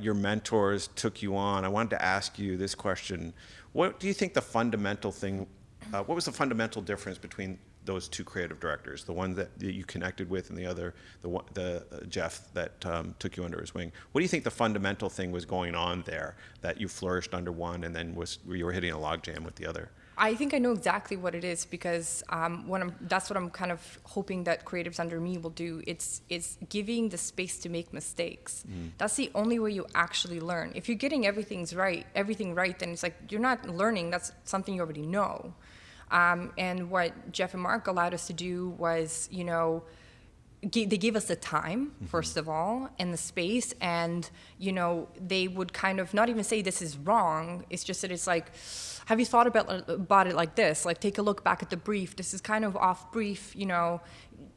your mentors took you on, I wanted to ask you this question: what do you think the fundamental thing? What was the fundamental difference between those two creative directors, the one that you connected with and the other, the Jeff that took you under his wing? What do you think the fundamental thing was going on there that you flourished under one and then you were hitting a logjam with the other? I think I know exactly what it is, because that's what I'm kind of hoping that creatives under me will do. It's giving the space to make mistakes. That's the only way you actually learn. If you're getting everything right, then it's like you're not learning. That's something you already know. And what Jeff and Mark allowed us to do was, you know, they gave us the time, first of all, and the space, and, you know, they would kind of not even say this is wrong. It's just that it's like, have you thought about it like this? Like, take a look back at the brief. This is kind of off brief, you know.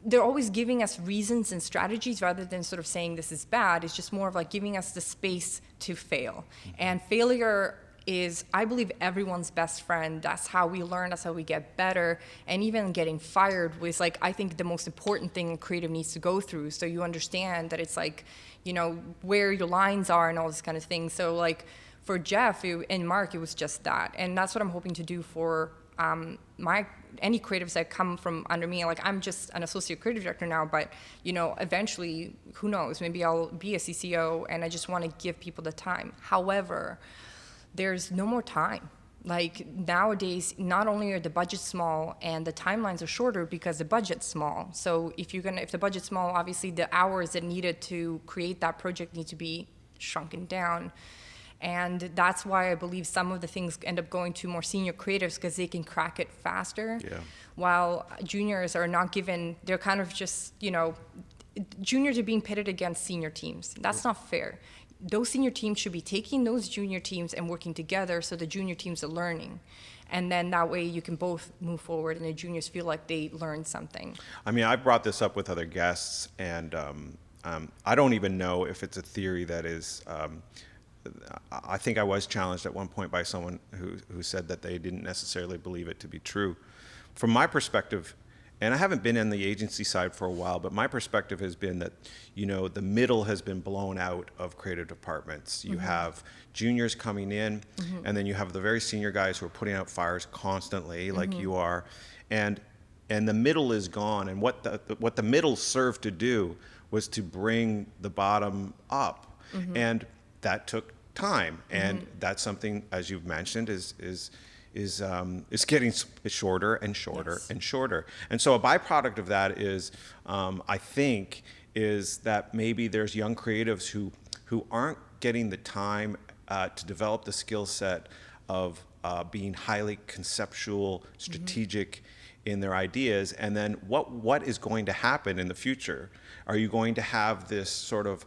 They're always giving us reasons and strategies rather than sort of saying this is bad. It's just more of like giving us the space to fail. And failure is I believe everyone's best friend. That's how we learn, that's how we get better. And even getting fired was like, I think the most important thing a creative needs to go through. So you understand that it's like, you know, where your lines are and all this kind of thing. So like for Jeff and Mark, it was just that. And that's what I'm hoping to do for any creatives that come from under me. Like I'm just an associate creative director now, but you know, eventually, who knows, maybe I'll be a CCO, and I just want to give people the time. However, there's no more time. Like nowadays, not only are the budgets small and the timelines are shorter because the budget's small. So if the budget's small, obviously the hours that needed to create that project need to be shrunken down. And that's why I believe some of the things end up going to more senior creatives because they can crack it faster. Yeah. While juniors are not given, they're kind of just, you know, juniors are being pitted against senior teams. That's not fair. Those senior teams should be taking those junior teams and working together so the junior teams are learning. And then that way you can both move forward and the juniors feel like they learned something. I mean, I brought this up with other guests, and I don't even know if it's a theory that is, I think I was challenged at one point by someone who said that they didn't necessarily believe it to be true. From my perspective, and I haven't been in the agency side for a while, but my perspective has been that, you know, the middle has been blown out of creative departments. You have juniors coming in, and then you have the very senior guys who are putting out fires constantly, like you are, and the middle is gone. And what the middle served to do was to bring the bottom up, and that took time, and that's something, as you've mentioned, is getting shorter and shorter and shorter. And so a byproduct of that is, I think, is that maybe there's young creatives who aren't getting the time to develop the skill set of being highly conceptual, strategic in their ideas. And then what is going to happen in the future? Are you going to have this sort of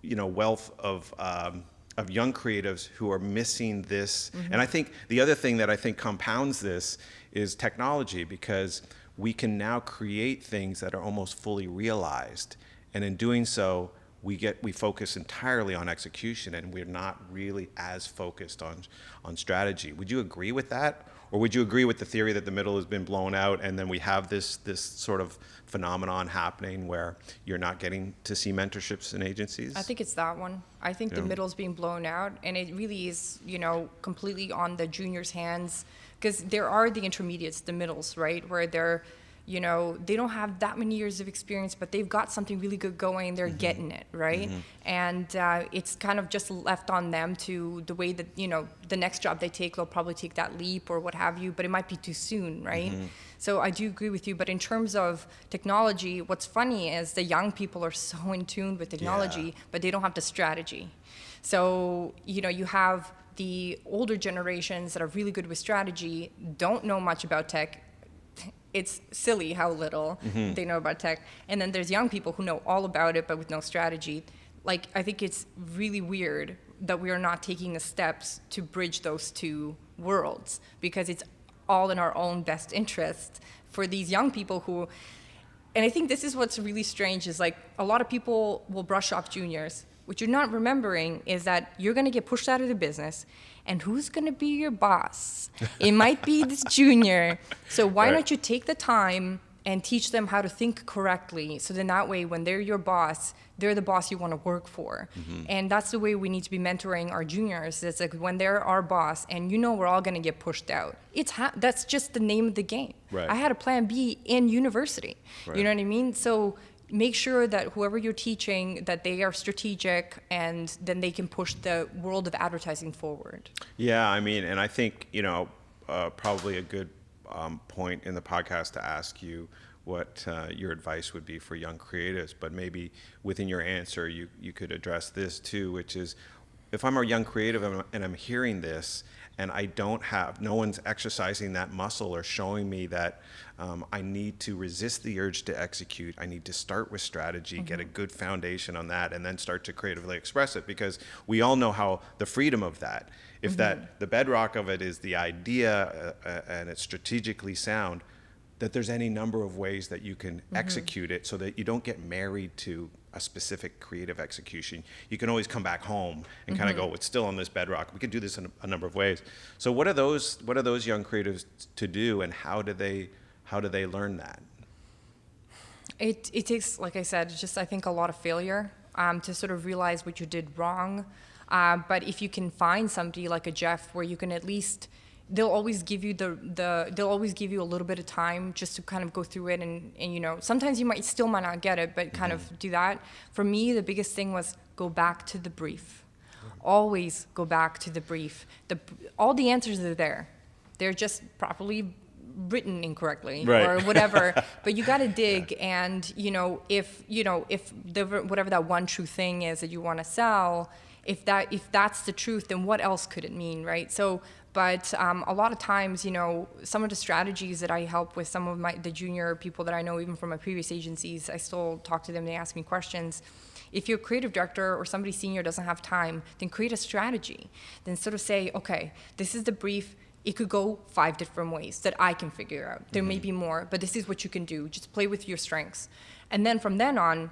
wealth of young creatives who are missing this? And I think the other thing that I think compounds this is technology, because we can now create things that are almost fully realized, and in doing so we focus entirely on execution, and we're not really as focused on strategy. Would you agree with that? Or would you agree with the theory that the middle has been blown out, and then we have this sort of phenomenon happening where you're not getting to see mentorships in agencies? I think it's that one. I think the middle's being blown out, and it really is, you know, completely on the juniors' hands, because there are the intermediates, the middles, right, where they're, you know, they don't have that many years of experience, but they've got something really good going. They're getting it, right? And it's kind of just left on them to the way that, you know, the next job they take, they'll probably take that leap or what have you, but it might be too soon, right? So I do agree with you. But in terms of technology, what's funny is the young people are so in tune with technology, but they don't have the strategy. So, you know, you have the older generations that are really good with strategy, don't know much about tech. It's silly how little they know about tech. And then there's young people who know all about it, but with no strategy. Like, I think it's really weird that we are not taking the steps to bridge those two worlds, because it's all in our own best interest for these young people who, and I think this is what's really strange, is like a lot of people will brush off juniors. What you're not remembering is that you're going to get pushed out of the business, and who's going to be your boss? It might be this junior. So why don't you take the time and teach them how to think correctly, so then that way when they're your boss, they're the boss you want to work for. And that's the way we need to be mentoring our juniors. It's like when they're our boss, and you know we're all going to get pushed out. That's just the name of the game. Right. I had a plan B in university. Right. You know what I mean? So make sure that whoever you're teaching, that they are strategic, and then they can push the world of advertising forward. Yeah, I mean, and I think, you know, probably a good point in the podcast to ask you what your advice would be for young creatives, but maybe within your answer you could address this too, which is, if I'm a young creative and I'm hearing this, and no one's exercising that muscle or showing me that I need to resist the urge to execute. I need to start with strategy, get a good foundation on that, and then start to creatively express it, because we all know how the freedom of that, if that the bedrock of it is the idea and it's strategically sound, that there's any number of ways that you can execute it so that you don't get married to a specific creative execution. You can always come back home and kind of go, it's still on this bedrock. We can do this in a number of ways. So what are those young creatives to do, and how do they learn that? It takes, like I said, just I think a lot of failure to sort of realize what you did wrong. But if you can find somebody like a Jeff, where you can at least, they'll always give you they'll always give you a little bit of time just to kind of go through it, and you know, sometimes you might not get it, but kind of do that. For me, the biggest thing was go back to the brief. Always go back to the brief. All the answers are there. They're just properly written incorrectly, right, or whatever. But you got to dig, and if whatever that one true thing is that you want to sell, if that's the truth, then what else could it mean, right? So, but a lot of times, some of the strategies that I help with, some of the junior people that I know, even from my previous agencies, I still talk to them, they ask me questions. If your creative director or somebody senior doesn't have time, then create a strategy. Then sort of say, okay, this is the brief. It could go 5 different ways that I can figure out. There may be more, but this is what you can do. Just play with your strengths. And then from then on,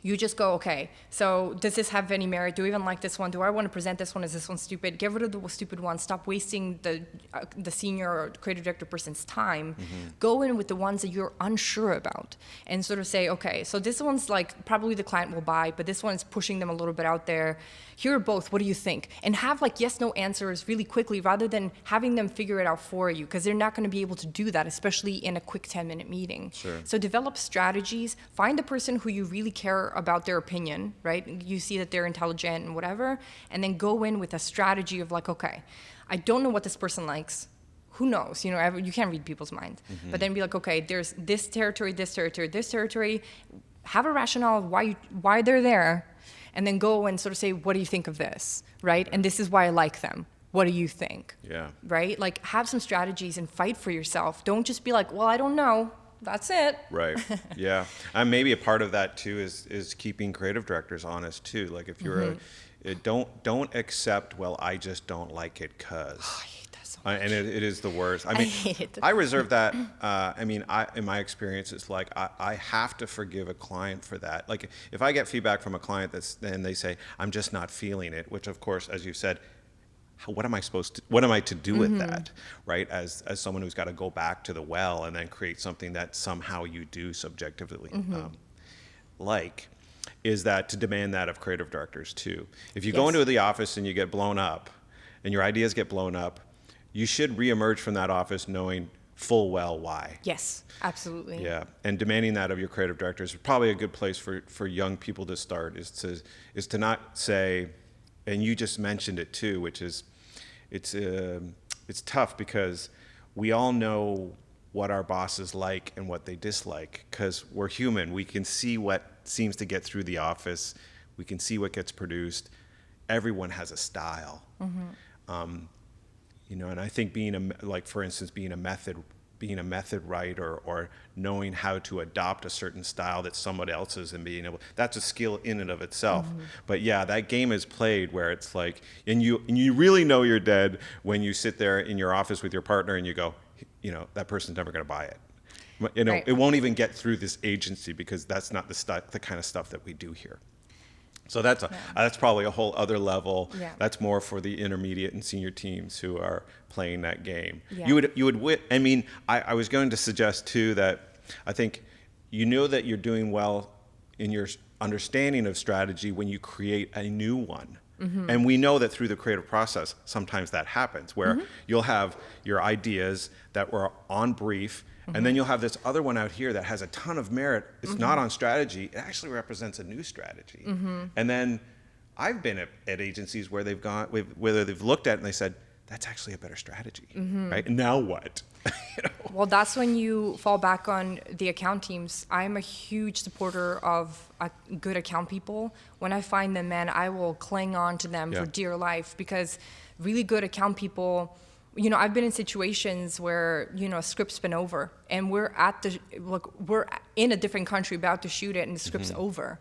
you just go, okay, so does this have any merit? Do I even like this one? Do I want to present this one? Is this one stupid? Get rid of the stupid one. Stop wasting the senior or creative director person's time. Go in with the ones that you're unsure about, and sort of say, okay, so this one's like probably the client will buy, but this one is pushing them a little bit out there. Here are both. What do you think? And have like yes, no answers really quickly, rather than having them figure it out for you, because they're not going to be able to do that, especially in a quick 10-minute meeting. Sure. So develop strategies. Find the person who you really care about their opinion, right? You see that they're intelligent and whatever, and then go in with a strategy of like, okay, I don't know what this person likes. Who knows? You can't read people's minds. But then be like, okay, there's this territory, this territory, this territory. Have a rationale of why they're there, and then go and sort of say, what do you think of this, right? And this is why I like them. What do you think? Yeah. Right? Like, have some strategies and fight for yourself. Don't just be like, well, I don't know. That's it. Right. Yeah. And maybe a part of that too is keeping creative directors honest too. Like if you're don't accept, well, I just don't like it cause. Oh, I hate that so much. And it is the worst. I I mean, hate it. I reserve that. In my experience, it's like I have to forgive a client for that. Like if I get feedback from a client and they say, I'm just not feeling it, which of course, as you said, what am I to do with that, right? As someone who's got to go back to the well and then create something that somehow you do subjectively is that to demand that of creative directors too. If you go into the office and you get blown up and your ideas get blown up, you should reemerge from that office knowing full well why. Yes, absolutely. Yeah, and demanding that of your creative directors is probably a good place for young people to start, is to not say, and you just mentioned it too, which is it's tough because we all know what our bosses like and what they dislike, because we're human. We can see what seems to get through the office. We can see what gets produced. Everyone has a style. And I think for instance, being a method writer or knowing how to adopt a certain style that someone else is and that's a skill in and of itself. But yeah, that game is played where it's like, and you really know you're dead when you sit there in your office with your partner and you go, that person's never going to buy it. Right. It won't even get through this agency because that's not the kind of stuff that we do here. So that's probably a whole other level. Yeah. That's more for the intermediate and senior teams who are playing that game. Yeah. I was going to suggest too that I think you know that you're doing well in your understanding of strategy when you create a new one. And we know that through the creative process, sometimes that happens where you'll have your ideas that were on brief, and then you'll have this other one out here that has a ton of merit. It's not on strategy. It actually represents a new strategy. And then I've been at agencies where they've looked at it and they said, that's actually a better strategy, right? And now what? Well, that's when you fall back on the account teams. I'm a huge supporter of good account people. When I find them, man, I will cling on to them for dear life, because really good account people, I've been in situations where, a script's been over and we're in a different country about to shoot it and the script's over.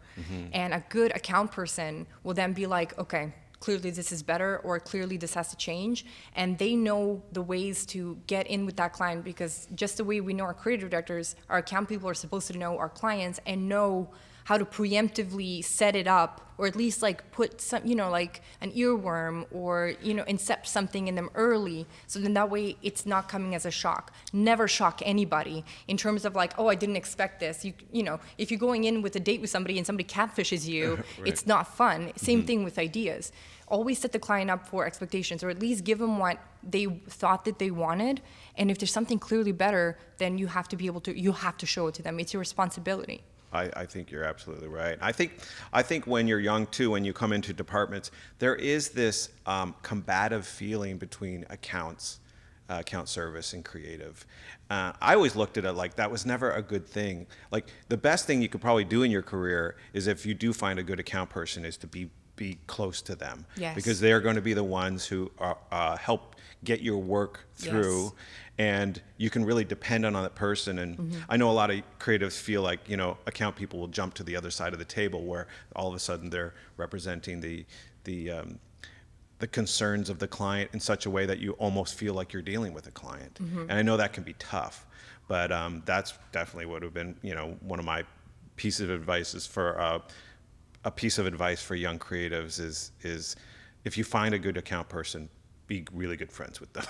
And a good account person will then be like, okay, clearly this is better, or clearly this has to change. And they know the ways to get in with that client, because just the way we know our creative directors, our account people are supposed to know our clients and know how to preemptively set it up, or at least like put some, like an earworm, or, incept something in them early. So then that way it's not coming as a shock. Never shock anybody in terms of like, oh, I didn't expect this. If you're going in with a date with somebody and somebody catfishes you, Right. it's not fun. Same thing with ideas. Always set the client up for expectations, or at least give them what they thought that they wanted. And if there's something clearly better, then you have to show it to them. It's your responsibility. I think you're absolutely right. I think when you're young too, when you come into departments, there is this combative feeling between account service and creative. I always looked at it like that was never a good thing. Like the best thing you could probably do in your career is, if you do find a good account person, is to be close to them. Yes. Because they're going to be the ones who help get your work through. Yes. And you can really depend on that person. And I know a lot of creatives feel like, account people will jump to the other side of the table, where all of a sudden they're representing the concerns of the client in such a way that you almost feel like you're dealing with a client. And I know that can be tough, but that's definitely would have been, one of my pieces of advice is for a piece of advice for young creatives is if you find a good account person, be really good friends with them.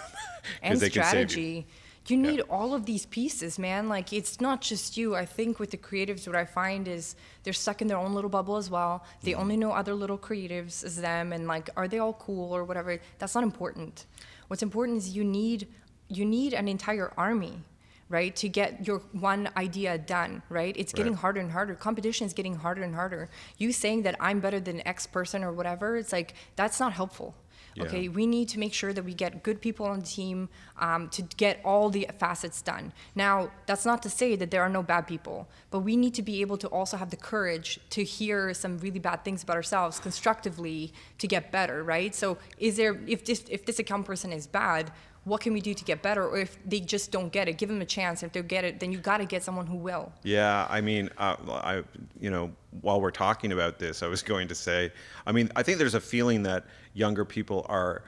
And they strategy. Can save you. You need all of these pieces, man. Like, it's not just you. I think with the creatives, what I find is they're stuck in their own little bubble as well. They only know other little creatives as them, and like, are they all cool or whatever? That's not important. What's important is you need an entire army, right, to get your one idea done, right? It's getting harder and harder. Competition is getting harder and harder. You saying that I'm better than X person or whatever, it's like, that's not helpful. Yeah. Okay, we need to make sure that we get good people on the team to get all the facets done. Now, that's not to say that there are no bad people, but we need to be able to also have the courage to hear some really bad things about ourselves constructively to get better, right? So if this account person is bad, what can we do to get better? Or if they just don't get it, give them a chance. If they get it, then you got to get someone who will. Yeah, I mean, while we're talking about this, I was going to say, I think there's a feeling that younger people are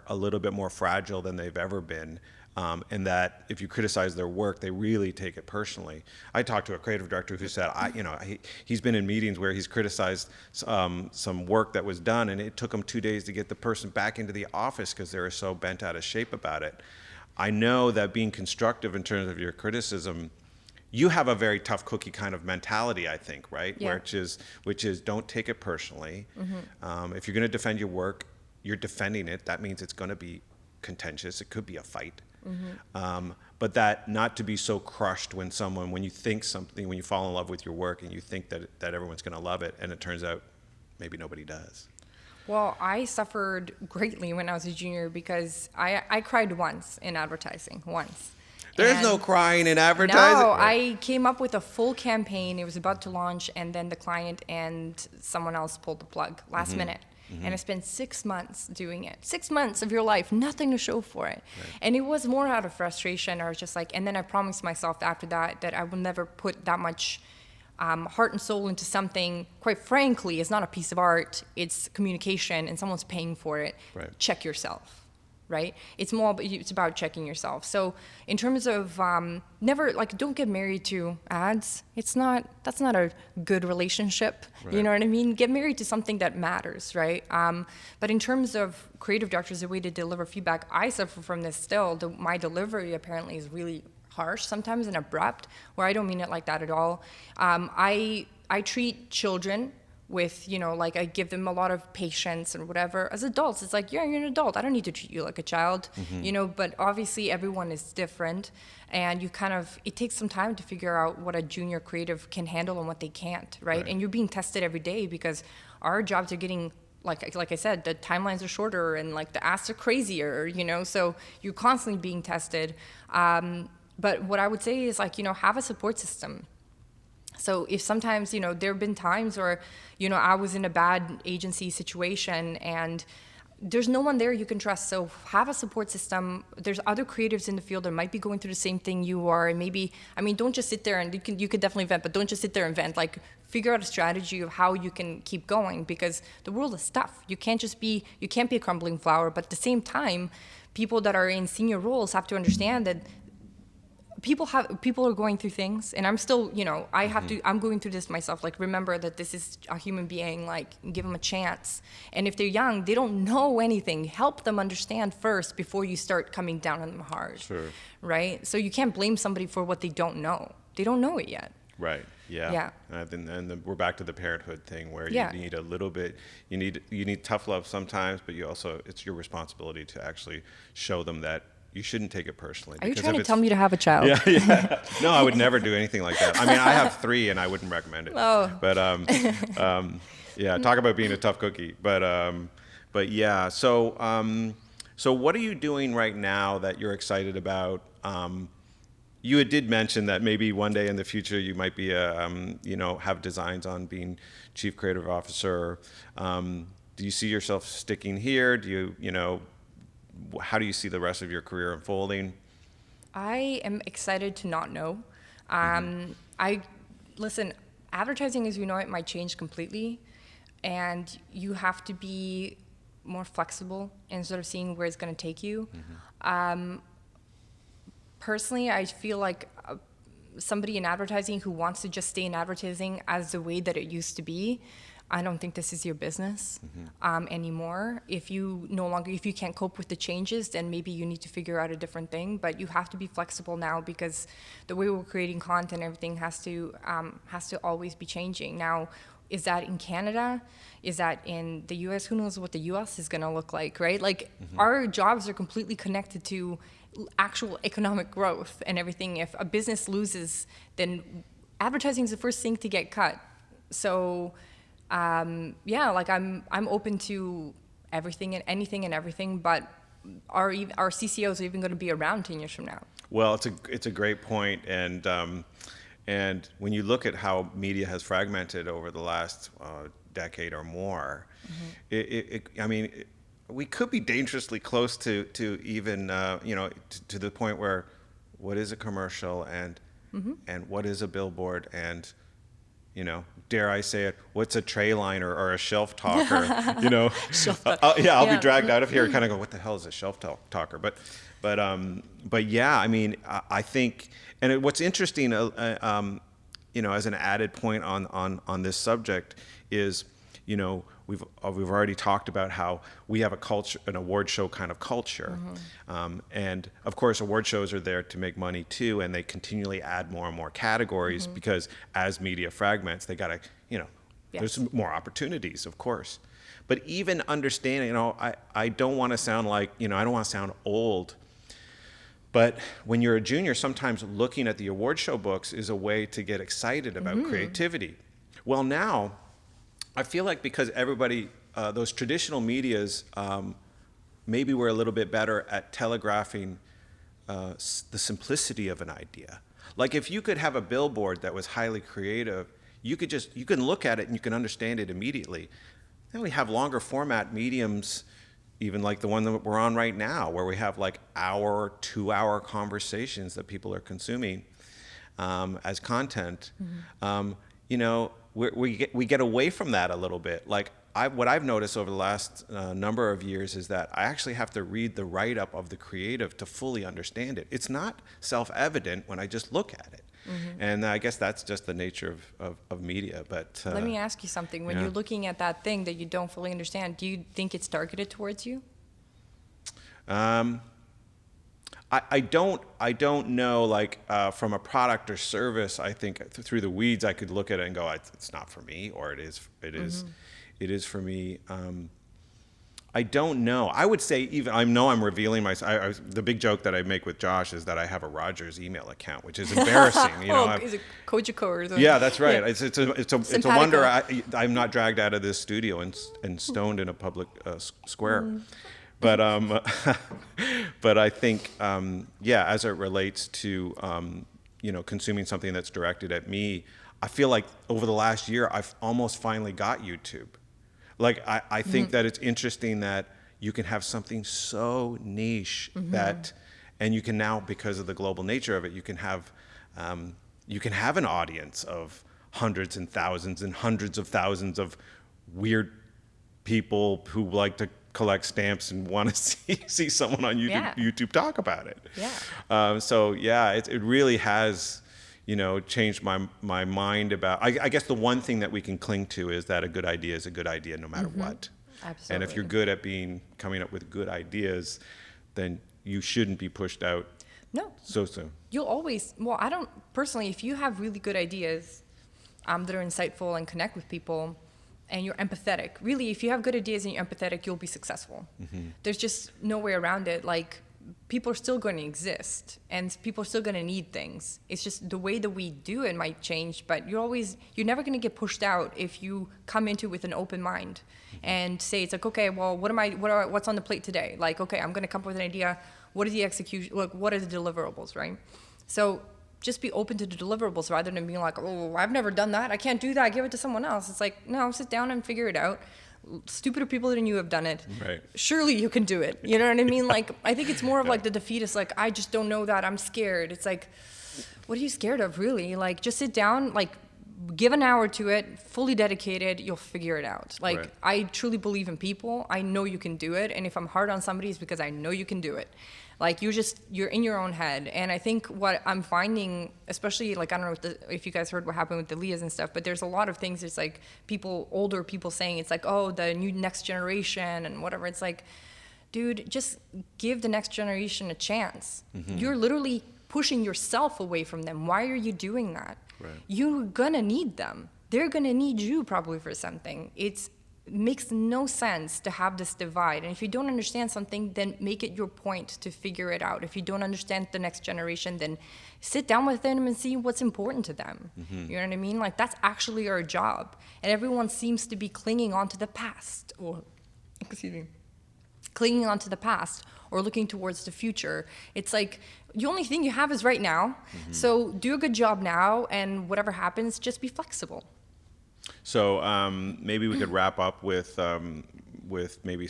a little bit more fragile than they've ever been, and that if you criticize their work, they really take it personally. I talked to a creative director who said, he's been in meetings where he's criticized some work that was done, and it took him 2 days to get the person back into the office because they were so bent out of shape about it. I know that being constructive in terms of your criticism, you have a very tough cookie kind of mentality, I think, right? Yeah. Which is don't take it personally. If you're going to defend your work, you're defending it. That means it's going to be contentious. It could be a fight. But that not to be so crushed when you think something, when you fall in love with your work and you think that everyone's going to love it, and it turns out maybe nobody does. Well, I suffered greatly when I was a junior because I cried once in advertising, once. There's no crying in advertising. No, I came up with a full campaign. It was about to launch, and then the client and someone else pulled the plug last minute. And I spent 6 months doing it. 6 months of your life, nothing to show for it. Right. And it was more out of frustration, or just like, and then I promised myself after that I will never put that much heart and soul into something. Quite frankly, it's not a piece of art, it's communication, and someone's paying for it. Right. Check yourself. Right? It's about checking yourself. So in terms of don't get married to ads. That's not a good relationship. Right. You know what I mean? Get married to something that matters, right? But in terms of creative directors, the way to deliver feedback, I suffer from this still. My delivery apparently is really harsh sometimes and abrupt, where I don't mean it like that at all. I treat children with, I give them a lot of patience and whatever. As adults, it's like, yeah, you're an adult. I don't need to treat you like a child, but obviously everyone is different. And it takes some time to figure out what a junior creative can handle and what they can't, right? And you're being tested every day because our jobs are getting, like I said, the timelines are shorter and like the asks are crazier, so you're constantly being tested. But what I would say is have a support system. So if sometimes, there have been times where, I was in a bad agency situation and there's no one there you can trust. So have a support system. There's other creatives in the field that might be going through the same thing you are. And maybe, don't just sit there and you could definitely vent, but don't just sit there and vent. Like, figure out a strategy of how you can keep going, because the world is tough. You can't be a crumbling flower, but at the same time, people that are in senior roles have to understand that people are going through things, and I'm still, I have to, I'm going through this myself. Like, remember that this is a human being, like, give them a chance. And if they're young, they don't know anything. Help them understand first before you start coming down on them hard. Sure. Right? So you can't blame somebody for what they don't know. They don't know it yet. Right. Yeah. Yeah. And we're back to the parenthood thing where Yeah. you need a little bit, you need tough love sometimes, but it's your responsibility to actually show them that you shouldn't take it personally. Are you because trying if to it's- tell me to have a child? Yeah, yeah. No, I would never do anything like that. I mean, I have 3 and I wouldn't recommend it. Oh. But yeah, talk about being a tough cookie. But yeah, so what are you doing right now that you're excited about? You did mention that maybe one day in the future you might be have designs on being chief creative officer. Do you see yourself sticking here? How do you see the rest of your career unfolding? I am excited to not know. Listen, advertising as we know it might change completely, and you have to be more flexible in sort of seeing where it's going to take you. Personally, I feel like somebody in advertising who wants to just stay in advertising as the way that it used to be, I don't think this is your business anymore. If you can't cope with the changes, then maybe you need to figure out a different thing. But you have to be flexible now, because the way we're creating content, everything has to always be changing. Now, is that in Canada? Is that in the U.S.? Who knows what the U.S. is going to look like, right? Like, our jobs are completely connected to actual economic growth and everything. If a business loses, then advertising is the first thing to get cut. So, like, I'm open to everything and anything and everything, but our CCOs are even going to be around 10 years from now. Well, it's a great point, and when you look at how media has fragmented over the last decade or more, we could be dangerously close to even to the point where what is a commercial and what is a billboard and dare I say it, what's a tray liner or a shelf talker? I'll be dragged out of here and kind of go, what the hell is a shelf talker? But yeah, I mean, I think, and what's interesting, as an added point on this subject is, we've already talked about how we have an award show kind of culture, and of course award shows are there to make money too, and they continually add more and more categories because as media fragments, they gotta, there's more opportunities, of course. But even understanding, I don't want to sound like, I don't want to sound old, but when you're a junior, sometimes looking at the award show books is a way to get excited about creativity. Well, now, I feel like because everybody, those traditional medias, maybe we're a little bit better at telegraphing the simplicity of an idea. Like, if you could have a billboard that was highly creative, you can look at it and you can understand it immediately. Then we have longer format mediums, even like the one that we're on right now, where we have like 2-hour conversations that people are consuming as content. We get away from that a little bit. Like, what I've noticed over the last number of years is that I actually have to read the write-up of the creative to fully understand it. It's not self-evident when I just look at it. And I guess that's just the nature of media. But let me ask you something. When you're looking at that thing that you don't fully understand, do you think it's targeted towards you? I don't know, like, from a product or service, I think through the weeds I could look at it and go, it's not for me, or it is for me. I don't know. I would say I know I'm revealing myself. The big joke that I make with Josh is that I have a Rogers email account, which is embarrassing. Is it Kojiko or something? Yeah, that's right. Yeah. It's a wonder I'm not dragged out of this studio and stoned in a public square. But I think as it relates to consuming something that's directed at me, I feel like over the last year I've almost finally got YouTube. Like, I think that it's interesting that you can have something so niche that, and you can now, because of the global nature of it, you can have an audience of hundreds and hundreds of thousands of weird people who like to collect stamps and want to see someone on YouTube talk about it. Yeah. So yeah, it really has, changed my mind about. I guess the one thing that we can cling to is that a good idea is a good idea no matter what. Absolutely. And if you're good at coming up with good ideas, then you shouldn't be pushed out. No. So soon. You'll always. Well, I don't personally. If you have really good ideas that are insightful and connect with people, and you're empathetic. Really, if you have good ideas and you're empathetic, you'll be successful. There's just no way around it. Like, people are still going to exist, and people are still going to need things. It's just the way that we do it might change, but you're never going to get pushed out if you come into it with an open mind and say, it's like, okay, well, what's on the plate today? Like, okay, I'm going to come up with an idea. What are the execution? Like, what are the deliverables, right? So just be open to the deliverables rather than being like, oh, I've never done that. I can't do that. Give it to someone else. It's like, no, sit down and figure it out. Stupider people than you have done it. Right. Surely you can do it. You know what I mean? Like, I think it's more of like the defeatist, like, I just don't know that. I'm scared. It's like, what are you scared of, really? Like, just sit down, like, give an hour to it, fully dedicated, you'll figure it out. Like, Right. I truly believe in people. I know you can do it. And if I'm hard on somebody, it's because I know you can do it. Like, you're in your own head. And I think what I'm finding, especially, like, I don't know if you guys heard what happened with the Leahs and stuff, but there's a lot of things, it's like older people saying, it's like, oh, the new next generation and whatever. It's like, dude, just give the next generation a chance. You're literally pushing yourself away from them. Why are you doing that? Right. You're gonna need them. They're gonna need you probably for something. It makes no sense to have this divide. And if you don't understand something, then make it your point to figure it out. If you don't understand the next generation, then sit down with them and see what's important to them. You know what I mean? Like, that's actually our job. And everyone seems to be clinging on to the past, or, excuse me, clinging on to the past or looking towards the future. It's like, the only thing you have is right now. So do a good job now, and whatever happens, just be flexible. So maybe we could wrap up with maybe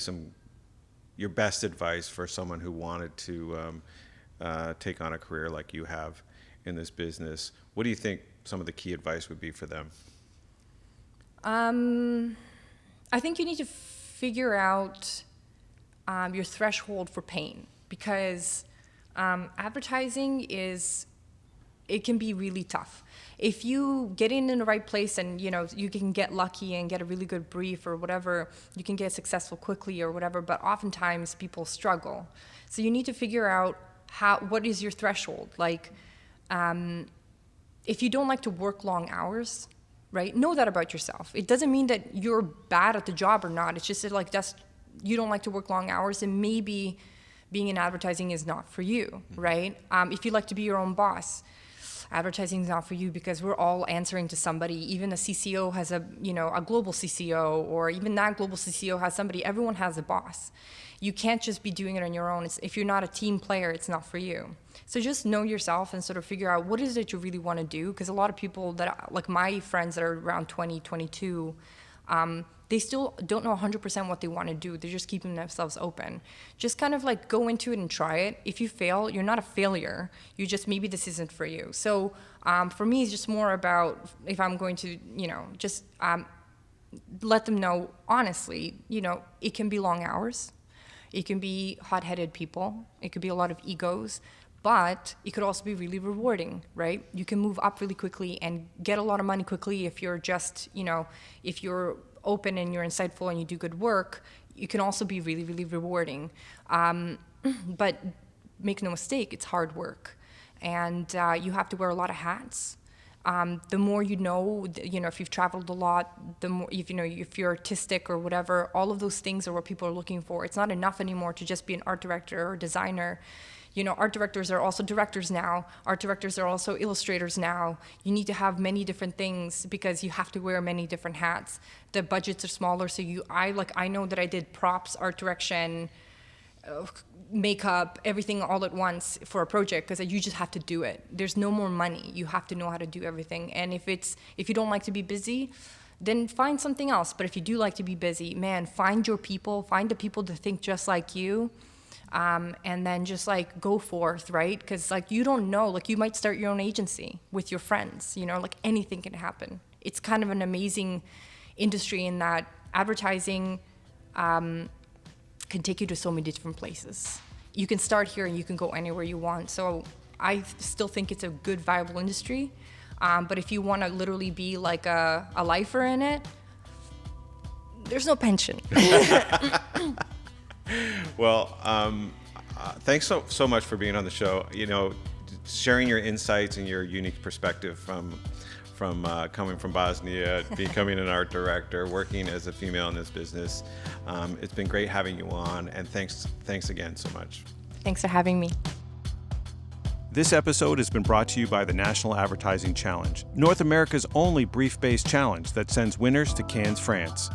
your best advice for someone who wanted to take on a career like you have in this business. What do you think some of the key advice would be for them? I think you need to figure out your threshold for pain, because advertising it can be really tough. If you get in the right place and, you can get lucky and get a really good brief or whatever, you can get successful quickly or whatever, but oftentimes people struggle. So you need to figure out what is your threshold. Like, if you don't like to work long hours, right? Know that about yourself. It doesn't mean that you're bad at the job or not. It's just that, like, you don't like to work long hours, and maybe being in advertising is not for you, right? If you like to be your own boss, advertising is not for you, because we're all answering to somebody. Even a CCO has a global CCO, or even that global CCO has somebody. Everyone has a boss. You can't just be doing it on your own. If you're not a team player, it's not for you. So just know yourself and sort of figure out what is it you really want to do. Because a lot of people like my friends that are around 20, 22, they still don't know 100% what they want to do. They're just keeping themselves open. Just kind of like go into it and try it. If you fail, you're not a failure. You just, maybe this isn't for you. So for me, it's just more about, if I'm going to, just let them know honestly, it can be long hours. It can be hot-headed people. It could be a lot of egos. But it could also be really rewarding, right? You can move up really quickly and get a lot of money quickly if you're just, if you're open and you're insightful and you do good work. You can also be really, really rewarding. But make no mistake, it's hard work. And you have to wear a lot of hats. The more if you've traveled a lot, the more, if you're artistic or whatever, all of those things are what people are looking for. It's not enough anymore to just be an art director or designer. Art directors are also directors now. Art directors are also illustrators now. You need to have many different things because you have to wear many different hats. The budgets are smaller, so I know that I did props, art direction, makeup, everything all at once for a project because you just have to do it. There's no more money. You have to know how to do everything. And if you don't like to be busy, then find something else. But if you do like to be busy, man, find your people, find the people that think just like you. And then just like go forth, right? Because like you don't know, like you might start your own agency with your friends, like anything can happen. It's kind of an amazing industry in that advertising, can take you to so many different places. You can start here and you can go anywhere you want. So I still think it's a good, viable industry. But if you want to literally be like a lifer in it, there's no pension. Well, thanks so much for being on the show. You know, sharing your insights and your unique perspective from coming from Bosnia, becoming an art director, working as a female in this business. It's been great having you on, and thanks again so much. Thanks for having me. This episode has been brought to you by the National Advertising Challenge, North America's only brief-based challenge that sends winners to Cannes, France.